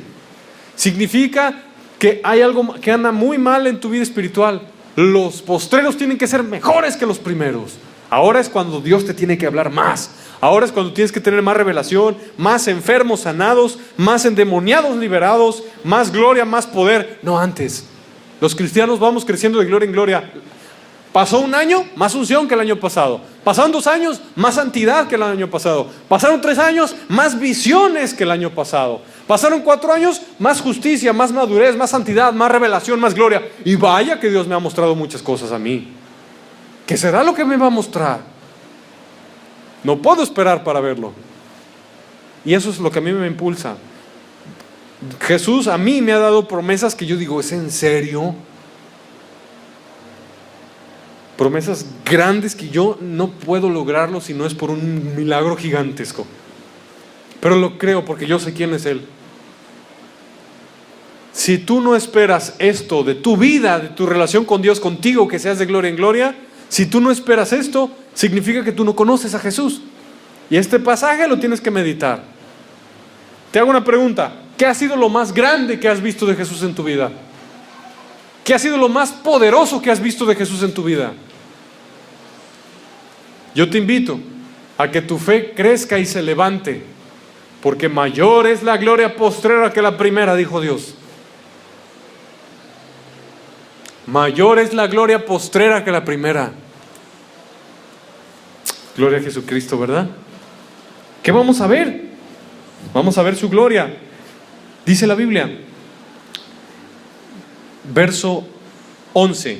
Significa que hay algo que anda muy mal en tu vida espiritual. Los postreros tienen que ser mejores que los primeros. Ahora es cuando Dios te tiene que hablar más. Ahora es cuando tienes que tener más revelación, más enfermos sanados, más endemoniados liberados, más gloria, más poder. No antes. Los cristianos vamos creciendo de gloria en gloria. Pasó un año, más unción que el año pasado. Pasaron 2 años, más santidad que el año pasado. Pasaron 3 años, más visiones que el año pasado. Pasaron 4 años, más justicia, más madurez, más santidad, más revelación, más gloria. Y vaya que Dios me ha mostrado muchas cosas a mí. ¿Qué será lo que me va a mostrar? No puedo esperar para verlo. Y eso es lo que a mí me impulsa. Jesús a mí me ha dado promesas que yo digo, ¿es en serio? Promesas grandes que yo no puedo lograrlo si no es por un milagro gigantesco. Pero lo creo porque yo sé quién es Él. Si tú no esperas esto de tu vida, de tu relación con Dios, contigo, que seas de gloria en gloria, si tú no esperas esto, significa que tú no conoces a Jesús. Y este pasaje lo tienes que meditar. Te hago una pregunta. ¿Qué ha sido lo más grande que has visto de Jesús en tu vida? ¿Qué ha sido lo más poderoso que has visto de Jesús en tu vida? Yo te invito a que tu fe crezca y se levante, porque mayor es la gloria postrera que la primera, dijo Dios. Mayor es la gloria postrera que la primera. Gloria a Jesucristo, ¿verdad? ¿Qué vamos a ver? Vamos a ver su gloria. Dice la Biblia, verso 11: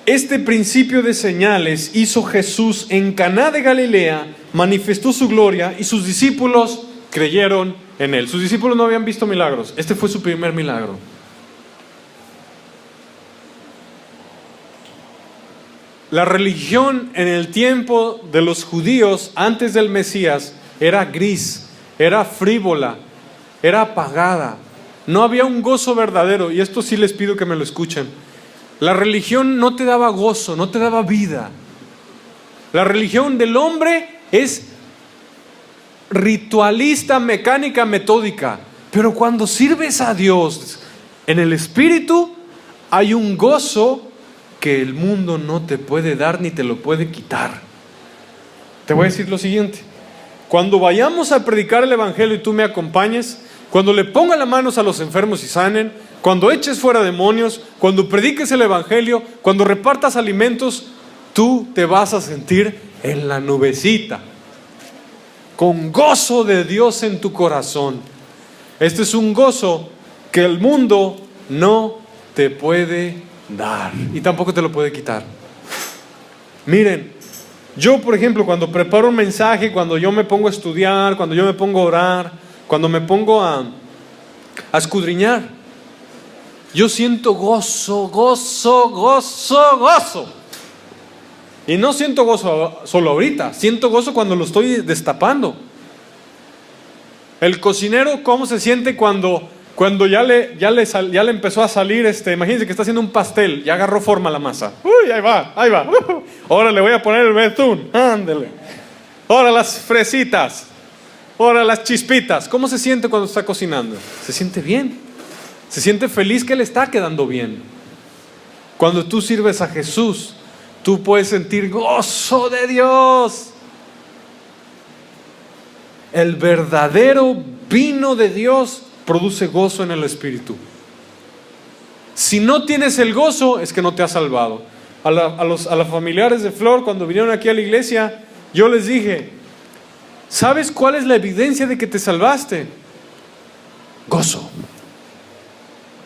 este principio de señales hizo Jesús en Caná de Galilea, manifestó su gloria y sus discípulos creyeron en Él. Sus discípulos no habían visto milagros. Este fue su primer milagro. La religión en el tiempo de los judíos antes del Mesías era gris, era frívola, era apagada. No había un gozo verdadero, y esto sí les pido que me lo escuchen. La religión no te daba gozo, no te daba vida. La religión del hombre es ritualista, mecánica, metódica. Pero cuando sirves a Dios en el Espíritu, hay un gozo que el mundo no te puede dar ni te lo puede quitar. Te voy a decir lo siguiente: cuando vayamos a predicar el Evangelio y tú me acompañes, cuando le ponga las manos a los enfermos y sanen, cuando eches fuera demonios, cuando prediques el Evangelio, cuando repartas alimentos, tú te vas a sentir en la nubecita, con gozo de Dios en tu corazón. Este es un gozo que el mundo no te puede dar y tampoco te lo puede quitar. Miren, yo por ejemplo, cuando preparo un mensaje, cuando yo me pongo a estudiar, cuando yo me pongo a orar, cuando me pongo a escudriñar, yo siento gozo, gozo, gozo, gozo. Y no siento gozo solo ahorita, siento gozo cuando lo estoy destapando. El cocinero, ¿cómo se siente cuando ya le empezó a salir, imagínense que está haciendo un pastel, ya agarró forma la masa. Uy, ahí va. Ahora le voy a poner el betún, ándele. Ahora las fresitas, ahora las chispitas. ¿Cómo se siente cuando está cocinando? Se siente bien, se siente feliz que le está quedando bien. Cuando tú sirves a Jesús, tú puedes sentir gozo de Dios. El verdadero vino de Dios produce gozo en el Espíritu. Si no tienes el gozo, es que no te has salvado. A los familiares de Flor, cuando vinieron aquí a la iglesia, yo les dije: ¿sabes cuál es la evidencia de que te salvaste? Gozo.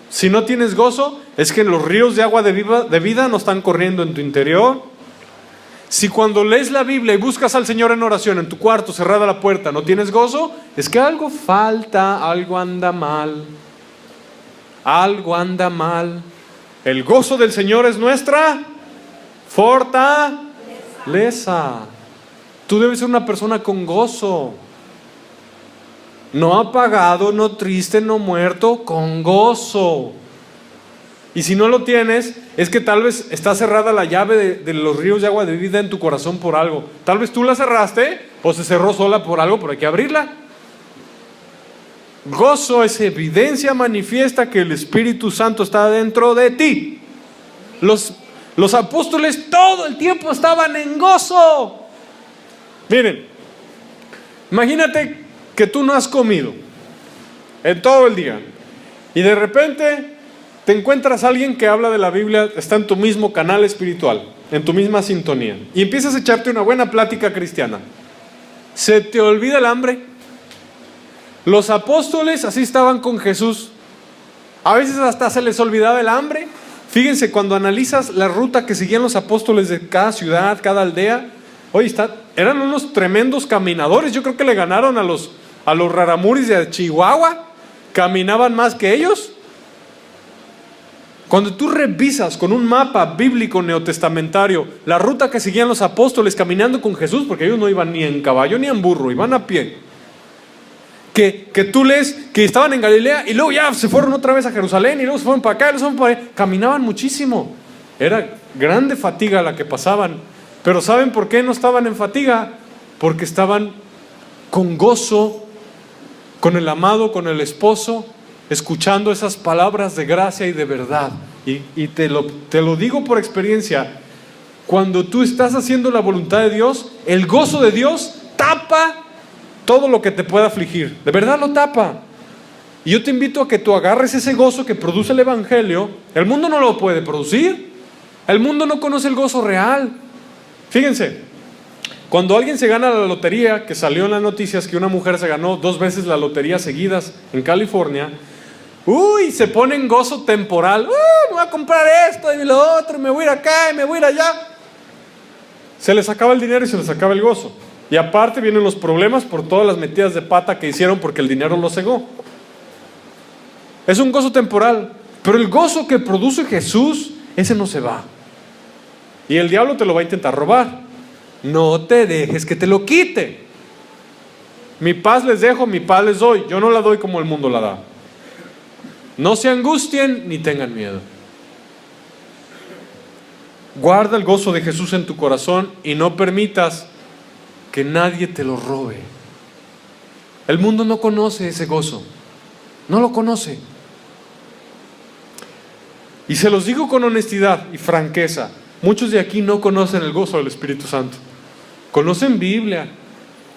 Si no tienes gozo, es que los ríos de agua de vida no están corriendo en tu interior. Si cuando lees la Biblia y buscas al Señor en oración en tu cuarto, cerrada la puerta, no tienes gozo, es que algo falta, algo anda mal. Algo anda mal. El gozo del Señor es nuestra fortaleza. Tú debes ser una persona con gozo. No apagado, no triste, no muerto, con gozo. Y si no lo tienes, es que tal vez está cerrada la llave de los ríos de agua de vida en tu corazón por algo. Tal vez tú la cerraste o se cerró sola por algo, pero hay que abrirla. Gozo es evidencia manifiesta que el Espíritu Santo está dentro de ti. Los apóstoles todo el tiempo estaban en gozo. Miren, imagínate que tú no has comido en todo el día y de repente te encuentras a alguien que habla de la Biblia, está en tu mismo canal espiritual, en tu misma sintonía, y empiezas a echarte una buena plática cristiana. ¿Se te olvida el hambre? Los apóstoles así estaban con Jesús. A veces hasta se les olvidaba el hambre. Fíjense, cuando analizas la ruta que seguían los apóstoles de cada ciudad, cada aldea, oye, eran unos tremendos caminadores. Yo creo que le ganaron a los raramuris de Chihuahua. Caminaban más que ellos. Cuando tú revisas con un mapa bíblico neotestamentario la ruta que seguían los apóstoles caminando con Jesús, porque ellos no iban ni en caballo ni en burro, iban a pie, que tú lees que estaban en Galilea y luego ya se fueron otra vez a Jerusalén y luego se fueron para acá y luego se fueron para allá. Caminaban muchísimo, era grande fatiga la que pasaban. Pero ¿saben por qué no estaban en fatiga? Porque estaban con gozo, con el amado, con el esposo, escuchando esas palabras de gracia y de verdad. Y te lo digo por experiencia. Cuando tú estás haciendo la voluntad de Dios, el gozo de Dios tapa todo lo que te pueda afligir. De verdad lo tapa. Y yo te invito a que tú agarres ese gozo que produce el Evangelio. El mundo no lo puede producir. El mundo no conoce el gozo real. Fíjense, cuando alguien se gana la lotería, que salió en las noticias que una mujer se ganó 2 veces la lotería seguidas en California, se pone en gozo temporal. Me voy a comprar esto y lo otro, me voy a ir acá y me voy a ir allá. Se les acaba el dinero y se les acaba el gozo. Y aparte vienen los problemas por todas las metidas de pata que hicieron porque el dinero los cegó. Es un gozo temporal, pero el gozo que produce Jesús, ese no se va. Y el diablo te lo va a intentar robar. No te dejes que te lo quite. Mi paz les dejo, mi paz les doy. Yo no la doy como el mundo la da. No se angustien ni tengan miedo. Guarda el gozo de Jesús en tu corazón y no permitas que nadie te lo robe. El mundo no conoce ese gozo. No lo conoce. Y se los digo con honestidad y franqueza. Muchos de aquí no conocen el gozo del Espíritu Santo. Conocen Biblia,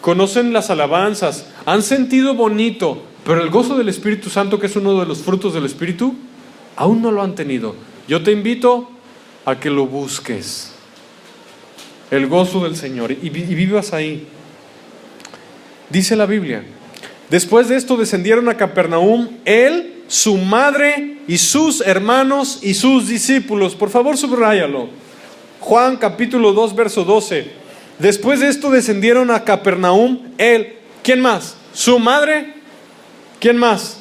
conocen las alabanzas, han sentido bonito, pero el gozo del Espíritu Santo, que es uno de los frutos del Espíritu, aún no lo han tenido. Yo te invito a que lo busques, el gozo del Señor, y vivas ahí. Dice la Biblia: después de esto descendieron a Capernaum él, su madre y sus hermanos y sus discípulos. Por favor, subráyalo. Juan capítulo 2 verso 12. Después de esto descendieron a Capernaum él. ¿Quién más? ¿Su madre? ¿Quién más?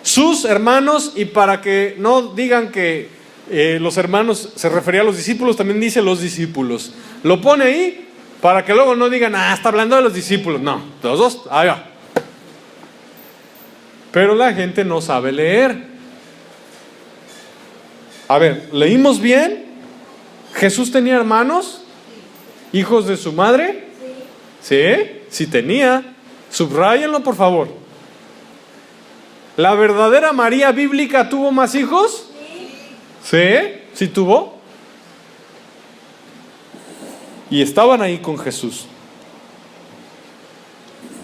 Sus hermanos. Y para que no digan que los hermanos se refería a los discípulos, también dice los discípulos. Lo pone ahí para que luego no digan, está hablando de los discípulos. No, los dos, ahí va. Pero la gente no sabe leer. A ver, ¿leímos bien? ¿Jesús tenía hermanos? ¿Hijos de su madre? Sí, sí tenía. Subráyenlo, por favor. ¿La verdadera María bíblica tuvo más hijos? Sí, sí tuvo. Y estaban ahí con Jesús.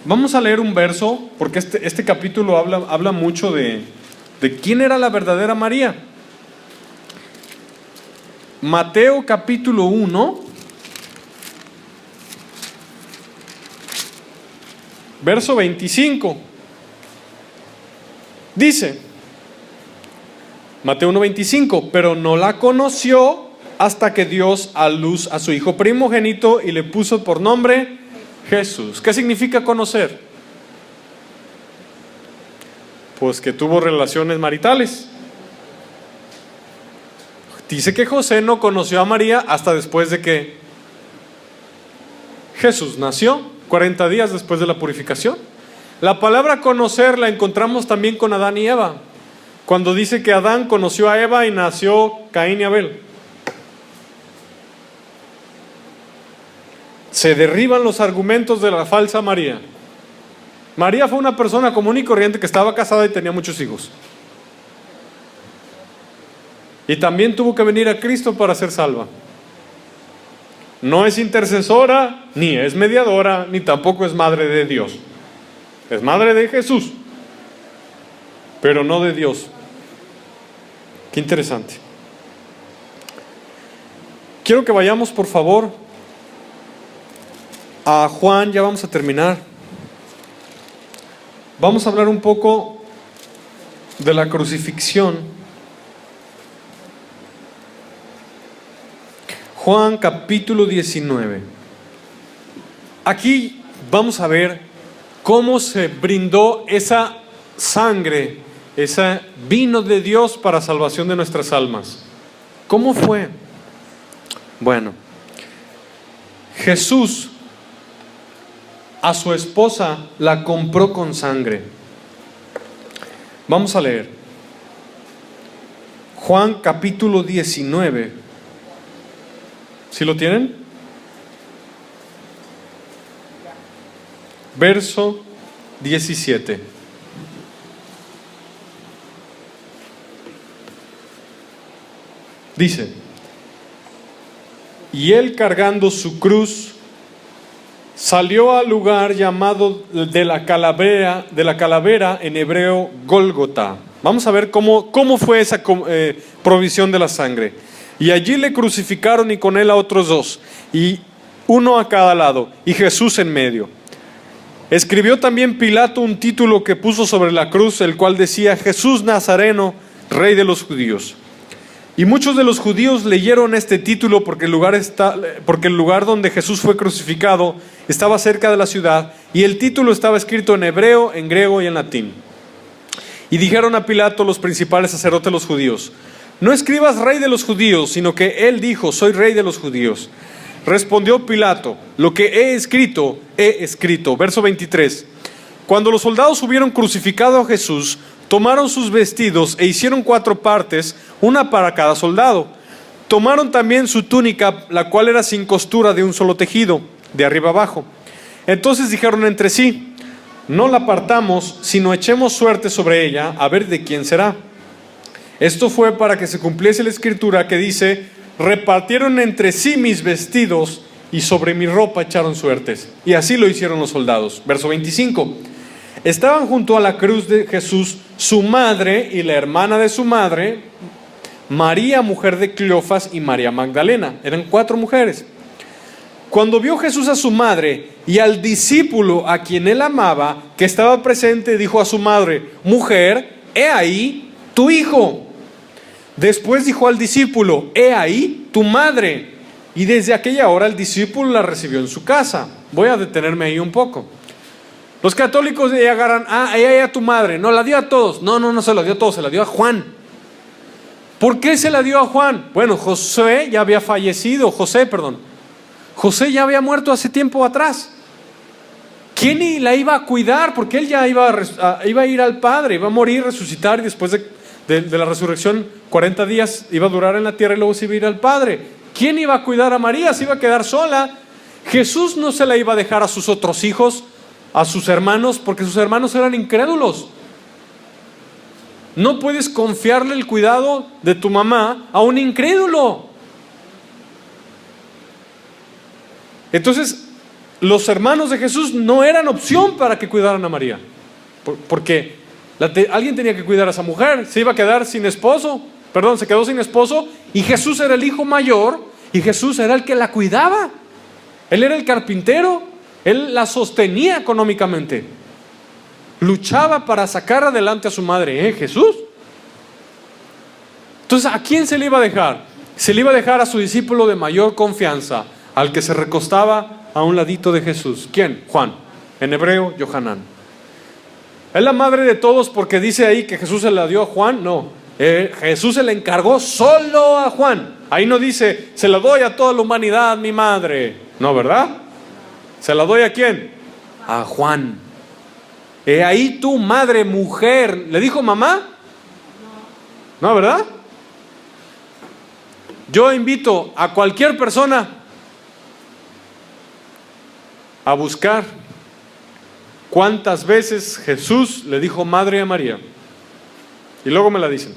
Vamos a leer un verso, porque este capítulo habla mucho de quién era la verdadera María. Mateo capítulo 1, verso 25. Dice, Mateo 1:25, pero no la conoció hasta que dio a luz a su hijo primogénito y le puso por nombre Jesús. ¿Qué significa conocer? Pues que tuvo relaciones maritales. Dice que José no conoció a María hasta después de que Jesús nació, 40 días después de la purificación. La palabra conocer la encontramos también con Adán y Eva, cuando dice que Adán conoció a Eva y nació Caín y Abel. Se derriban los argumentos de la falsa María. María fue una persona común y corriente que estaba casada y tenía muchos hijos. Y también tuvo que venir a Cristo para ser salva. No es intercesora, ni es mediadora, ni tampoco es madre de Dios. Es madre de Jesús, pero no de Dios. Qué interesante. Quiero que vayamos, por favor, a Juan. Ya vamos a terminar. Vamos a hablar un poco de la crucifixión. Juan capítulo 19. Aquí vamos a ver cómo se brindó esa sangre, ese vino de Dios para salvación de nuestras almas. ¿Cómo fue? Bueno, Jesús a su esposa la compró con sangre. Vamos a leer Juan capítulo 19. ¿Sí lo tienen? Verso 17. Dice: y él, cargando su cruz, salió al lugar llamado de la calavera, en hebreo Gólgota. Vamos a ver cómo fue esa provisión de la sangre. Y allí le crucificaron y con él a otros dos, y uno a cada lado, y Jesús en medio. Escribió también Pilato un título que puso sobre la cruz, el cual decía: Jesús Nazareno, Rey de los Judíos. Y muchos de los judíos leyeron este título porque el lugar donde Jesús fue crucificado estaba cerca de la ciudad, y el título estaba escrito en hebreo, en griego y en latín. Y dijeron a Pilato los principales sacerdotes de los judíos: no escribas rey de los judíos, sino que él dijo: soy rey de los judíos. Respondió Pilato: lo que he escrito, he escrito. Verso 23. Cuando los soldados hubieron crucificado a Jesús, tomaron sus vestidos e hicieron 4 partes, una para cada soldado. Tomaron también su túnica, la cual era sin costura, de un solo tejido, de arriba abajo. Entonces dijeron entre sí: no la partamos, sino echemos suerte sobre ella, a ver de quién será. Esto fue para que se cumpliese la escritura que dice: repartieron entre sí mis vestidos y sobre mi ropa echaron suertes. Y así lo hicieron los soldados. Verso 25. Estaban junto a la cruz de Jesús su madre y la hermana de su madre, María, mujer de Cleofas, y María Magdalena. Eran 4 mujeres. Cuando vio Jesús a su madre y al discípulo a quien él amaba, que estaba presente, dijo a su madre: mujer, he ahí tu hijo. Después dijo al discípulo: he ahí tu madre. Y desde aquella hora el discípulo la recibió en su casa. Voy a detenerme ahí un poco. Los católicos agarran: ella a tu madre. No, la dio a todos. No se la dio a todos, se la dio a Juan. ¿Por qué se la dio a Juan? Bueno, José ya había fallecido. José ya había muerto hace tiempo atrás. ¿Quién la iba a cuidar? Porque él ya iba a ir al Padre, iba a morir, resucitar, y después de la resurrección 40 días iba a durar en la tierra y luego se iba a ir al Padre. ¿Quién iba a cuidar a María? Se iba a quedar sola. Jesús no se la iba a dejar a sus otros hijos, a sus hermanos, porque sus hermanos eran incrédulos. No puedes confiarle el cuidado de tu mamá a un incrédulo. Entonces, los hermanos de Jesús no eran opción para que cuidaran a María, porque alguien tenía que cuidar a esa mujer. Se iba a quedar sin esposo, se quedó sin esposo, y Jesús era el hijo mayor, y Jesús era el que la cuidaba. Él era el carpintero, él la sostenía económicamente, luchaba para sacar adelante a su madre, Jesús. Entonces, ¿a quién se le iba a dejar? Se le iba a dejar a su discípulo de mayor confianza, al que se recostaba a un ladito de Jesús. ¿Quién? Juan. En hebreo, Yohanan. ¿Es la madre de todos porque dice ahí que Jesús se la dio a Juan? No. Jesús se la encargó solo a Juan. Ahí no dice: se la doy a toda la humanidad, mi madre. No, ¿verdad? ¿Se la doy a quién? A Juan. He ahí tu madre, mujer. ¿Le dijo mamá? No, ¿verdad? Yo invito a cualquier persona a buscar cuántas veces Jesús le dijo madre a María, y luego me la dicen.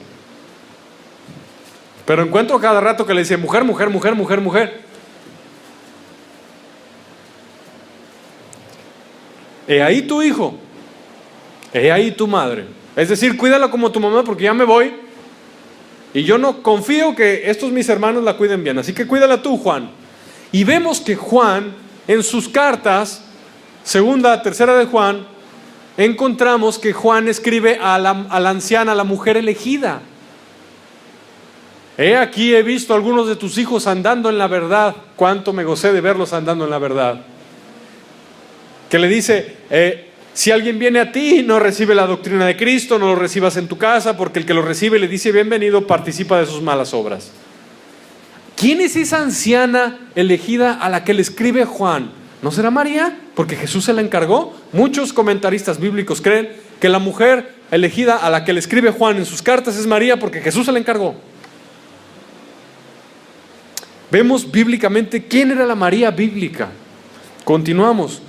Pero encuentro cada rato que le dice mujer, mujer, mujer, mujer, mujer. He ahí tu hijo, he ahí tu madre. Es decir, cuídala como tu mamá, porque ya me voy y yo no confío que estos mis hermanos la cuiden bien, así que cuídala tú, Juan. Y vemos que Juan, en sus cartas, segunda, tercera de Juan, encontramos que Juan escribe a la anciana, a la mujer elegida. He aquí he visto a algunos de tus hijos andando en la verdad. Cuánto me gocé de verlos andando en la verdad. Que le dice: si alguien viene a ti y no recibe la doctrina de Cristo, no lo recibas en tu casa, porque el que lo recibe y le dice bienvenido participa de sus malas obras. ¿Quién es esa anciana elegida a la que le escribe Juan? ¿No será María? Porque Jesús se la encargó. Muchos comentaristas bíblicos creen que la mujer elegida a la que le escribe Juan en sus cartas es María, porque Jesús se la encargó. Vemos bíblicamente quién era la María bíblica. Continuamos.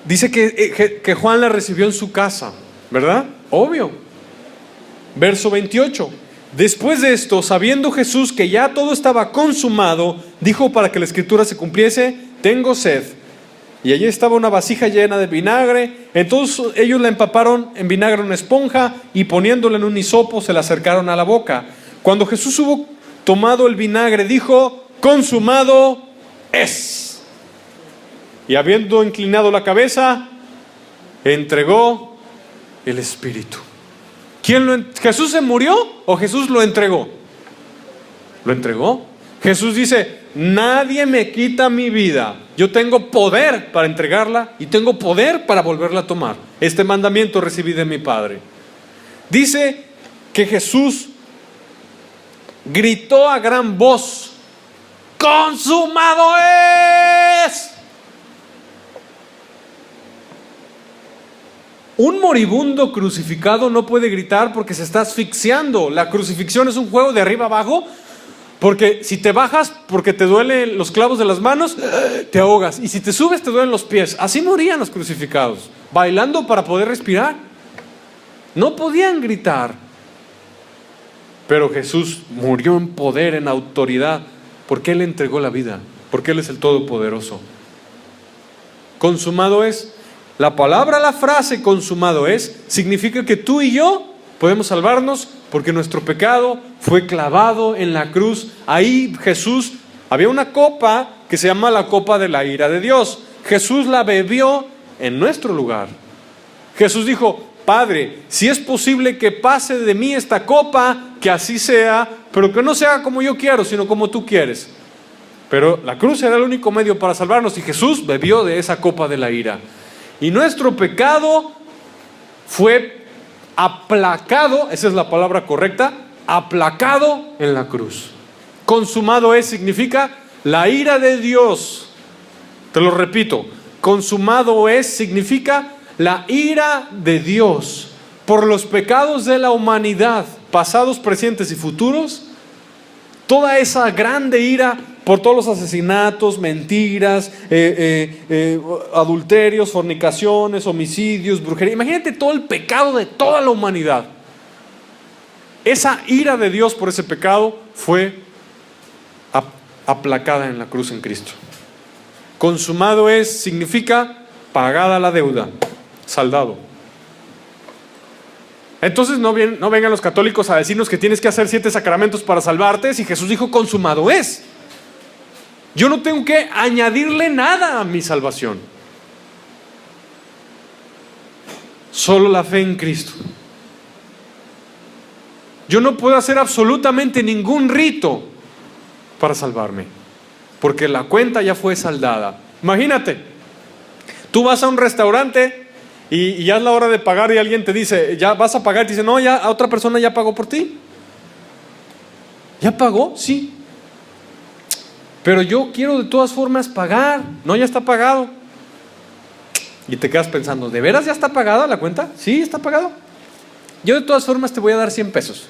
Dice que Juan la recibió en su casa, ¿verdad? Obvio. Verso 28. Después de esto, sabiendo Jesús que ya todo estaba consumado, dijo para que la escritura se cumpliese: tengo sed. Y allí estaba una vasija llena de vinagre. Entonces ellos la empaparon en vinagre en una esponja y poniéndola en un hisopo se la acercaron a la boca. Cuando Jesús hubo tomado el vinagre, dijo: consumado es. Y habiendo inclinado la cabeza, entregó el Espíritu. ¿Jesús se murió o Jesús lo entregó? Lo entregó. Jesús dice, nadie me quita mi vida. Yo tengo poder para entregarla y tengo poder para volverla a tomar. Este mandamiento recibí de mi Padre. Dice que Jesús gritó a gran voz, ¡consumado es! Un moribundo crucificado no puede gritar porque se está asfixiando. La crucifixión es un juego de arriba abajo, porque si te bajas porque te duelen los clavos de las manos, te ahogas. Y si te subes te duelen los pies. Así morían los crucificados, bailando para poder respirar. No podían gritar. Pero Jesús murió en poder, en autoridad, porque Él entregó la vida, porque Él es el Todopoderoso. Consumado es. La palabra, la frase consumado es, significa que tú y yo podemos salvarnos porque nuestro pecado fue clavado en la cruz. Ahí Jesús, había una copa que se llama la copa de la ira de Dios. Jesús la bebió en nuestro lugar. Jesús dijo, Padre, si es posible que pase de mí esta copa, que así sea, pero que no sea como yo quiero, sino como tú quieres. Pero la cruz era el único medio para salvarnos y Jesús bebió de esa copa de la ira. Y nuestro pecado fue aplacado, esa es la palabra correcta, aplacado en la cruz. Consumado es significa la ira de Dios. Te lo repito, consumado es significa la ira de Dios por los pecados de la humanidad, pasados, presentes y futuros. Toda esa grande ira por todos los asesinatos, mentiras, adulterios, fornicaciones, homicidios, brujería. Imagínate todo el pecado de toda la humanidad. Esa ira de Dios por ese pecado fue aplacada en la cruz en Cristo. Consumado es, significa pagada la deuda, saldado. Entonces no vengan los católicos a decirnos que tienes que hacer 7 sacramentos para salvarte, si Jesús dijo consumado es. Yo no tengo que añadirle nada a mi salvación. Solo la fe en Cristo. Yo no puedo hacer absolutamente ningún rito para salvarme, porque la cuenta ya fue saldada. Imagínate, tú vas a un restaurante y ya es la hora de pagar y alguien te dice, ya vas a pagar, y te dice, no, ya otra persona ya pagó por ti. ¿Ya pagó? Sí. Pero yo quiero de todas formas pagar. No, ya está pagado. Y te quedas pensando, ¿de veras ya está pagada la cuenta? Sí, está pagado. Yo de todas formas te voy a dar 100 pesos.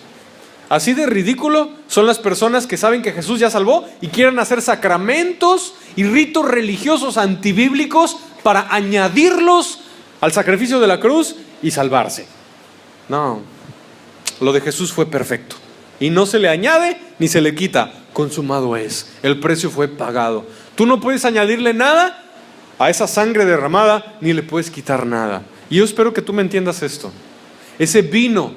Así de ridículo son las personas que saben que Jesús ya salvó y quieren hacer sacramentos y ritos religiosos antibíblicos para añadirlos al sacrificio de la cruz y salvarse. No, lo de Jesús fue perfecto y no se le añade ni se le quita. Consumado es, el precio fue pagado. Tú no puedes añadirle nada a esa sangre derramada, ni le puedes quitar nada. Y yo espero que tú me entiendas esto. Ese vino,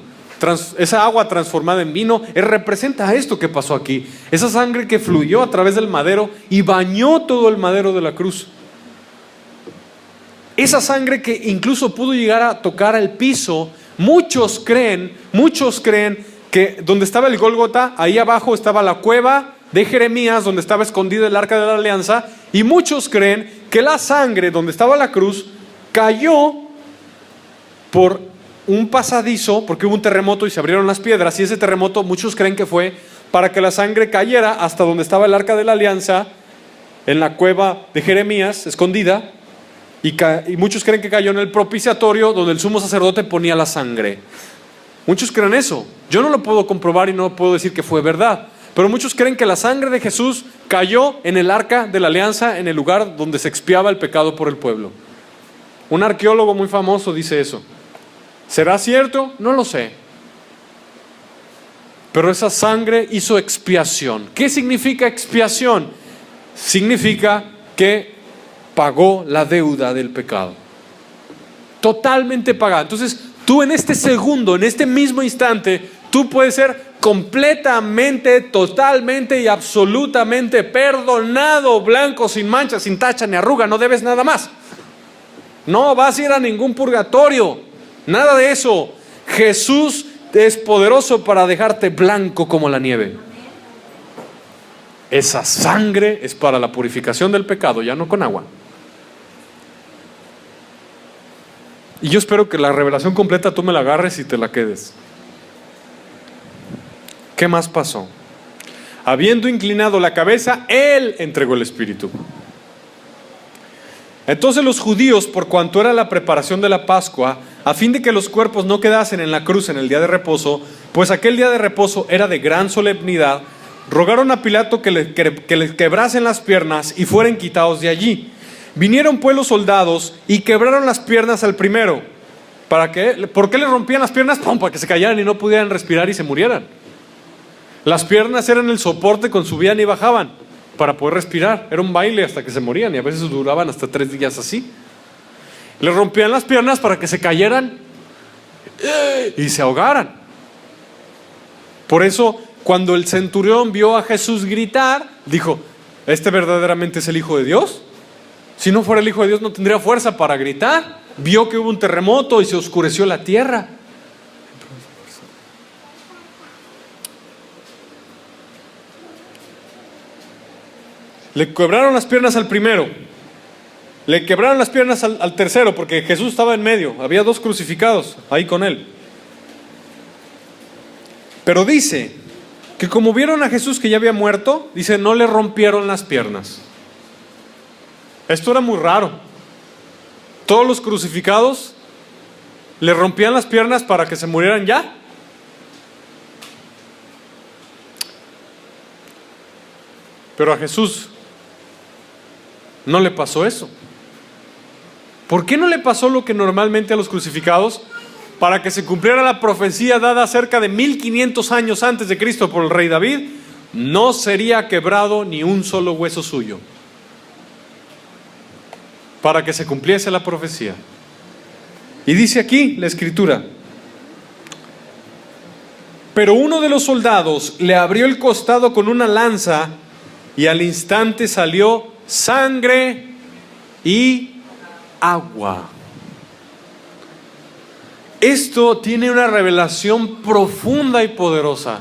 esa agua transformada en vino, representa esto que pasó aquí. Esa sangre que fluyó a través del madero y bañó todo el madero de la cruz. Esa sangre que incluso pudo llegar a tocar el piso. Muchos creen que donde estaba el Gólgota, ahí abajo estaba la cueva de Jeremías, donde estaba escondida el arca de la alianza, y muchos creen que la sangre donde estaba la cruz cayó por un pasadizo, porque hubo un terremoto y se abrieron las piedras, y ese terremoto muchos creen que fue para que la sangre cayera hasta donde estaba el arca de la alianza, en la cueva de Jeremías, escondida, y muchos creen que cayó en el propiciatorio, donde el sumo sacerdote ponía la sangre. Muchos creen eso. Yo no lo puedo comprobar y no puedo decir que fue verdad, pero muchos creen que la sangre de Jesús cayó en el arca de la alianza, en el lugar donde se expiaba el pecado por el pueblo. Un arqueólogo muy famoso dice eso. ¿Será cierto? No lo sé. Pero esa sangre hizo expiación. ¿Qué significa expiación? Significa que pagó la deuda del pecado. Totalmente pagada. Entonces, tú en este segundo, en este mismo instante, tú puedes ser completamente, totalmente y absolutamente perdonado, blanco, sin mancha, sin tacha ni arruga, no debes nada más. No vas a ir a ningún purgatorio, nada de eso. Jesús es poderoso para dejarte blanco como la nieve. Esa sangre es para la purificación del pecado, ya no con agua. Y yo espero que la revelación completa tú me la agarres y te la quedes. ¿Qué más pasó? Habiendo inclinado la cabeza, Él entregó el Espíritu. Entonces los judíos, por cuanto era la preparación de la Pascua, a fin de que los cuerpos no quedasen en la cruz en el día de reposo, pues aquel día de reposo era de gran solemnidad, rogaron a Pilato que les quebrasen las piernas y fueran quitados de allí. Vinieron pues los soldados y quebraron las piernas al primero. ¿Para qué? ¿Por qué le rompían las piernas? ¡Pum! Para que se cayeran y no pudieran respirar y se murieran. Las piernas eran el soporte con subían y bajaban para poder respirar. Era un baile hasta que se morían y a veces duraban hasta 3 días así. Le rompían las piernas para que se cayeran y se ahogaran. Por eso, cuando el centurión vio a Jesús gritar, dijo: ¿este verdaderamente es el Hijo de Dios? Si no fuera el Hijo de Dios no tendría fuerza para gritar. Vio que hubo un terremoto y se oscureció la tierra. Le quebraron las piernas al primero, le quebraron las piernas al tercero, porque Jesús estaba en medio, había 2 crucificados ahí con él. Pero dice que como vieron a Jesús que ya había muerto, dice, no le rompieron las piernas. Esto era muy raro. Todos los crucificados le rompían las piernas para que se murieran ya. Pero a Jesús no le pasó eso. ¿Por qué no le pasó lo que normalmente a los crucificados? Para que se cumpliera la profecía dada cerca de 1500 años antes de Cristo por el rey David, no sería quebrado ni un solo hueso suyo. Para que se cumpliese la profecía. Y dice aquí la escritura: pero uno de los soldados le abrió el costado con una lanza y al instante salió sangre y agua. Esto tiene una revelación profunda y poderosa.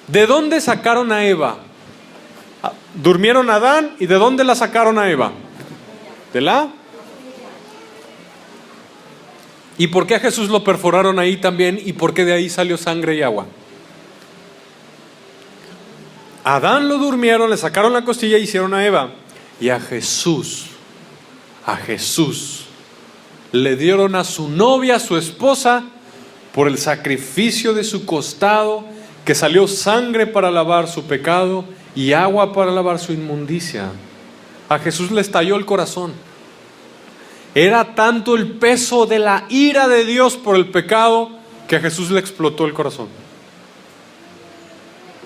¿De dónde sacaron a Eva? Durmieron a Adán, ¿y de dónde la sacaron a Eva? ¿De la? ¿Y por qué a Jesús lo perforaron ahí también? ¿Y por qué de ahí salió sangre y agua? A Adán lo durmieron, le sacaron la costilla y hicieron a Eva. Y a Jesús le dieron a su novia, a su esposa, por el sacrificio de su costado, que salió sangre para lavar su pecado y agua para lavar su inmundicia. A Jesús le estalló el corazón. Era tanto el peso de la ira de Dios por el pecado que a Jesús le explotó el corazón.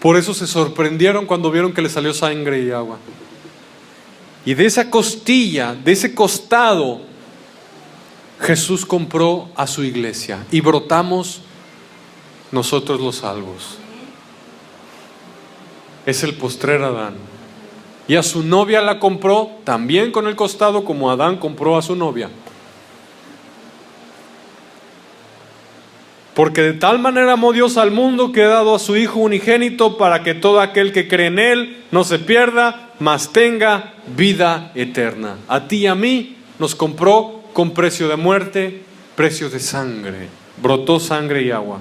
Por eso se sorprendieron cuando vieron que le salió sangre y agua. Y de esa costilla, de ese costado, Jesús compró a su iglesia y brotamos nosotros los salvos. Es el postrer Adán. Y a su novia la compró también con el costado, como Adán compró a su novia. Porque de tal manera amó Dios al mundo que ha dado a su Hijo unigénito, para que todo aquel que cree en Él no se pierda, mas tenga vida eterna. A ti y a mí nos compró con precio de muerte, precio de sangre. Brotó sangre y agua.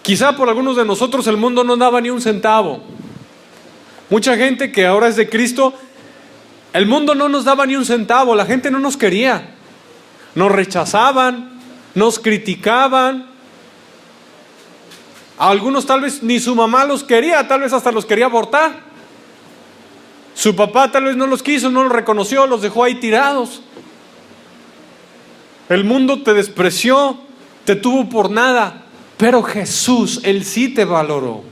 Quizá por algunos de nosotros el mundo no daba ni un centavo. Mucha gente que ahora es de Cristo, el mundo no nos daba ni un centavo, la gente no nos quería. Nos rechazaban, nos criticaban. A algunos tal vez ni su mamá los quería, tal vez hasta los quería abortar. Su papá tal vez no los quiso, no los reconoció, los dejó ahí tirados. El mundo te despreció, te tuvo por nada. Pero Jesús, Él sí te valoró,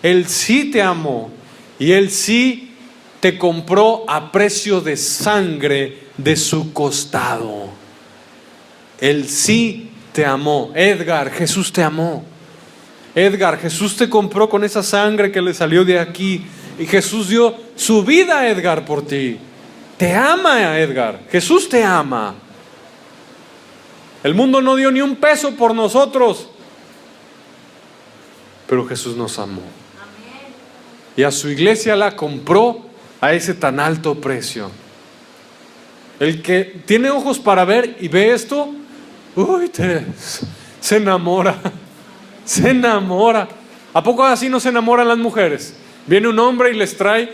Él sí te amó y Él sí te compró a precio de sangre de su costado. Él sí te amó. Edgar, Jesús te amó. Edgar, Jesús te compró con esa sangre que le salió de aquí. Y Jesús dio su vida, Edgar, por ti. Te ama, Edgar. Jesús te ama. El mundo no dio ni un peso por nosotros. pero Jesús nos amó. Y a su iglesia la compró a ese tan alto precio. El que tiene ojos para ver y ve esto, se enamora. Se enamora. ¿A poco así no se enamoran las mujeres? Viene un hombre y les trae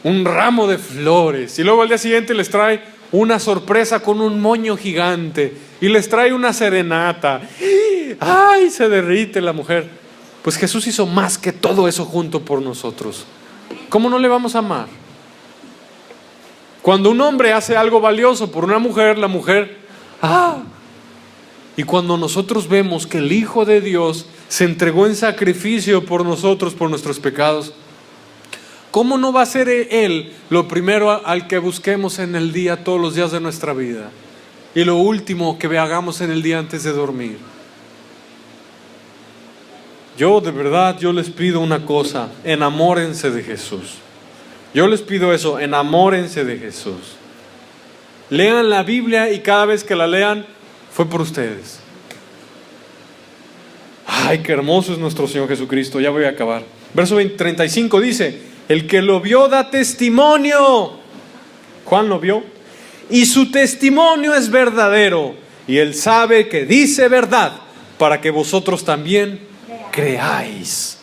un ramo de flores, y luego al día siguiente les trae una sorpresa con un moño gigante, y les trae una serenata. ¡Ay! Se derrite la mujer. Pues Jesús hizo más que todo eso junto por nosotros. ¿Cómo no le vamos a amar? Cuando un hombre hace algo valioso por una mujer, la mujer, y cuando nosotros vemos que el Hijo de Dios se entregó en sacrificio por nosotros, por nuestros pecados, ¿cómo no va a ser Él lo primero al que busquemos en el día, todos los días de nuestra vida? Y lo último que hagamos en el día antes de dormir. Yo de verdad, yo les pido una cosa: enamórense de Jesús. Yo les pido eso, enamórense de Jesús. Lean la Biblia y cada vez que la lean, fue por ustedes. Ay, qué hermoso es nuestro Señor Jesucristo. Ya voy a acabar. Verso 35 dice: el que lo vio da testimonio. Juan lo vio. Y su testimonio es verdadero. Y él sabe que dice verdad, para que vosotros también creáis.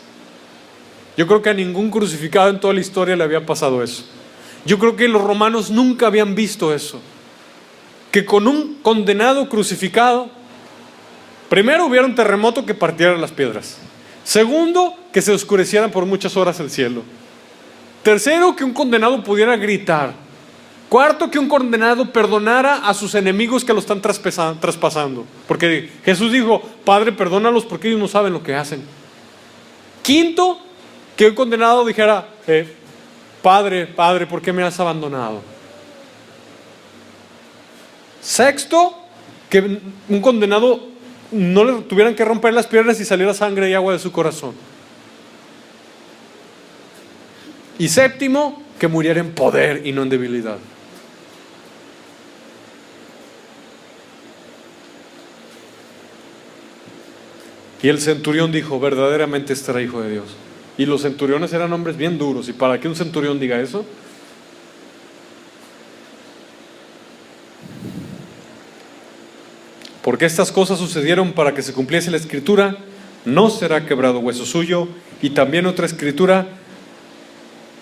Yo creo que a ningún crucificado en toda la historia le había pasado eso. Yo creo que los romanos nunca habían visto eso. Que con un condenado crucificado, primero hubiera un terremoto que partiera las piedras. Segundo, que se oscureciera por muchas horas el cielo. Tercero, que un condenado pudiera gritar. Cuarto, que un condenado perdonara a sus enemigos que lo están traspasando. Porque Jesús dijo: Padre, perdónalos porque ellos no saben lo que hacen. Quinto, que un condenado dijera: Padre, ¿por qué me has abandonado? Sexto, que un condenado no le tuvieran que romper las piernas y saliera sangre y agua de su corazón. Y séptimo, que muriera en poder y no en debilidad. Y el centurión dijo: verdaderamente este era Hijo de Dios. Y los centuriones eran hombres bien duros. ¿Y para qué un centurión diga eso? Porque estas cosas sucedieron para que se cumpliese la escritura: no será quebrado hueso suyo. Y también otra escritura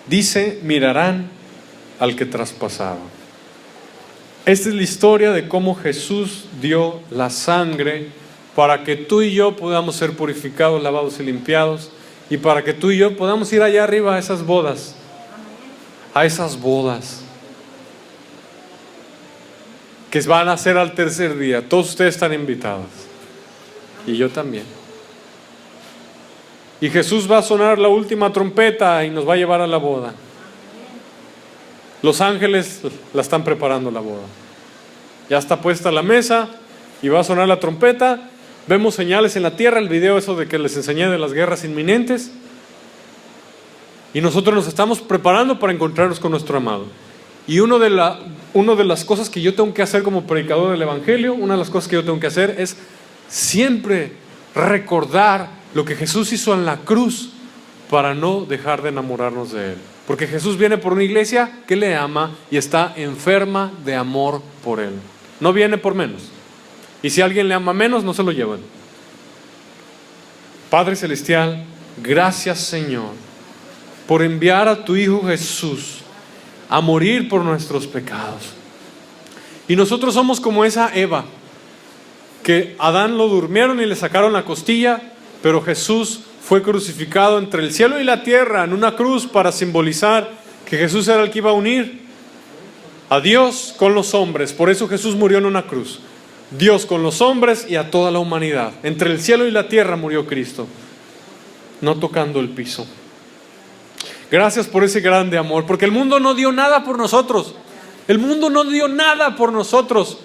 dice: mirarán al que traspasaba. Esta es la historia de cómo Jesús dio la sangre para que tú y yo podamos ser purificados, lavados y limpiados, y para que tú y yo podamos ir allá arriba a esas bodas. A esas bodas que van a ser al tercer día. Todos ustedes están invitados, y yo también. Y Jesús va a sonar la última trompeta y nos va a llevar a la boda. Los ángeles la están preparando, la boda. Ya está puesta la mesa y va a sonar la trompeta. Vemos señales en la tierra, el video eso de que les enseñé de las guerras inminentes. Y nosotros nos estamos preparando para encontrarnos con nuestro amado. Y una de las cosas que yo tengo que hacer como predicador del Evangelio, una de las cosas que yo tengo que hacer es siempre recordar lo que Jesús hizo en la cruz para no dejar de enamorarnos de Él. Porque Jesús viene por una iglesia que le ama y está enferma de amor por Él. No viene por menos. Y si alguien le ama menos, no se lo llevan. Padre Celestial, gracias Señor por enviar a tu Hijo Jesús a morir por nuestros pecados. Y nosotros somos como esa Eva, que a Adán lo durmieron y le sacaron la costilla, pero Jesús fue crucificado entre el cielo y la tierra en una cruz para simbolizar que Jesús era el que iba a unir a Dios con los hombres. Por eso Jesús murió en una cruz. Dios con los hombres y a toda la humanidad. Entre el cielo y la tierra murió Cristo, no tocando el piso. Gracias por ese grande amor, porque el mundo no dio nada por nosotros. El mundo no dio nada por nosotros.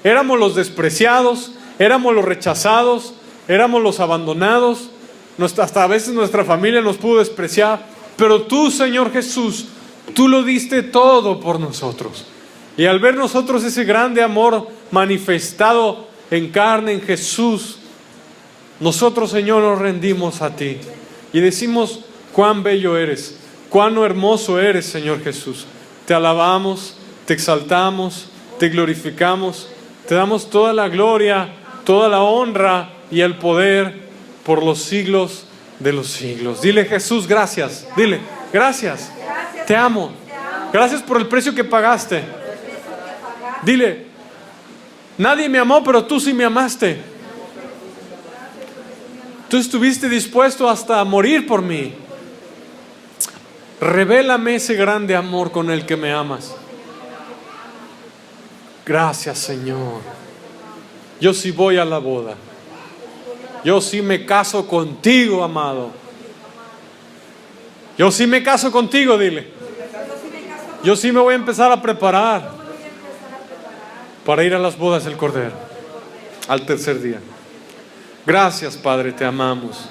Éramos los despreciados, éramos los rechazados, éramos los abandonados. Hasta a veces nuestra familia nos pudo despreciar, pero tú, Señor Jesús, tú lo diste todo por nosotros. Y al ver nosotros ese grande amor manifestado en carne en Jesús, nosotros, Señor, nos rendimos a ti y decimos cuán bello eres, cuán hermoso eres, Señor Jesús. Te alabamos, te exaltamos, te glorificamos, te damos toda la gloria, toda la honra y el poder por los siglos de los siglos. Dile, Jesús, gracias. Dile, gracias. Te amo. Gracias por el precio que pagaste. Dile, nadie me amó, pero tú sí me amaste. Tú estuviste dispuesto hasta a morir por mí. Revélame ese grande amor con el que me amas. Gracias, Señor. Yo sí voy a la boda. Yo sí me caso contigo, amado. Yo sí me caso contigo, dile. Yo sí me voy a empezar a preparar para ir a las bodas del Cordero al tercer día. Gracias, Padre, te amamos.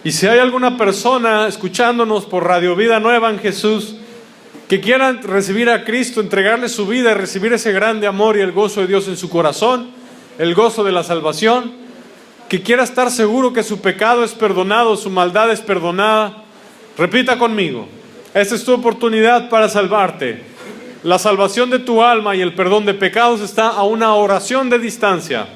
Y si hay alguna persona escuchándonos por Radio Vida Nueva en Jesús que quieran recibir a Cristo, entregarle su vida y recibir ese grande amor y el gozo de Dios en su corazón, el gozo de la salvación, que quiera estar seguro que su pecado es perdonado, su maldad es perdonada, repita conmigo: esta es tu oportunidad para salvarte. La salvación de tu alma y el perdón de pecados está a una oración de distancia.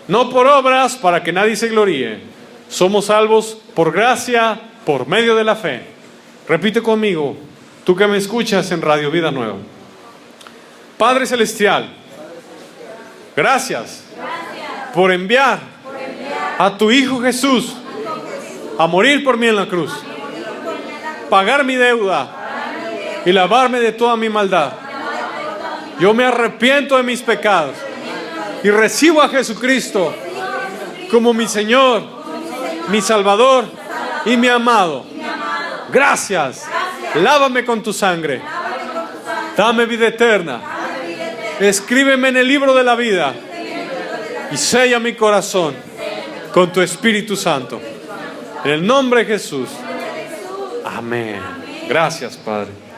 No por obras para que nadie se gloríe. Somos salvos por gracia, por medio de la fe. Repite conmigo, tú que me escuchas en Radio Vida Nueva. Padre Celestial, gracias por enviar a tu Hijo Jesús a morir por mí en la cruz, pagar mi deuda y lavarme de toda mi maldad. Yo me arrepiento de mis pecados y recibo a Jesucristo como mi Señor, mi Salvador y mi amado. Gracias. Lávame con tu sangre. Dame vida eterna. Escríbeme en el libro de la vida y sella mi corazón con tu Espíritu Santo. En el nombre de Jesús. Amén. Gracias, Padre.